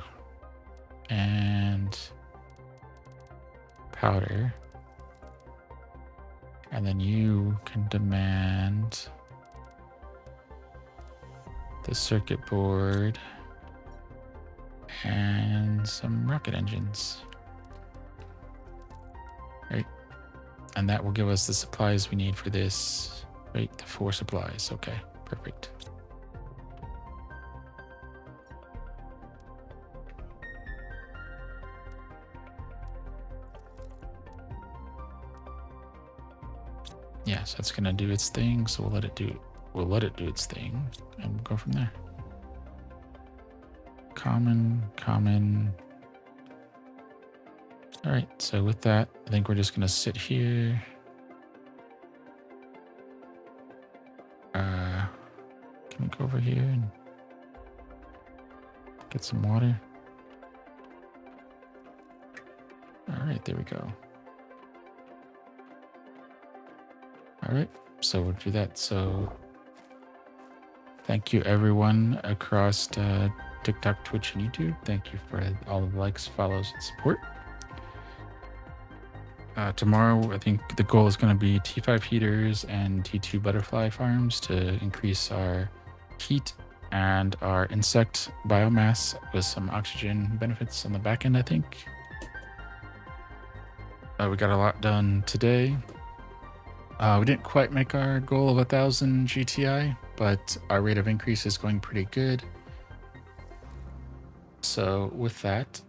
and powder. And then you can demand the circuit board and some rocket engines. Right. And that will give us the supplies we need for this. Right, the 4 supplies. Okay, perfect. Yeah, so it's gonna do its thing. So we'll let it do its thing, and we'll go from there. Common. All right. So with that, I think we're just gonna sit here. Can we go over here and get some water? All right, there we go. All right, so we'll do that. So thank you everyone across TikTok, Twitch, and YouTube. Thank you for all the likes, follows, and support. Tomorrow, I think the goal is going to be T5 heaters and T2 butterfly farms to increase our heat and our insect biomass with some oxygen benefits on the back end, I think. We got a lot done today. We didn't quite make our goal of 1,000 GTI, but our rate of increase is going pretty good. So with that,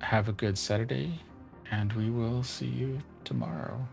have a good Saturday, and we will see you tomorrow.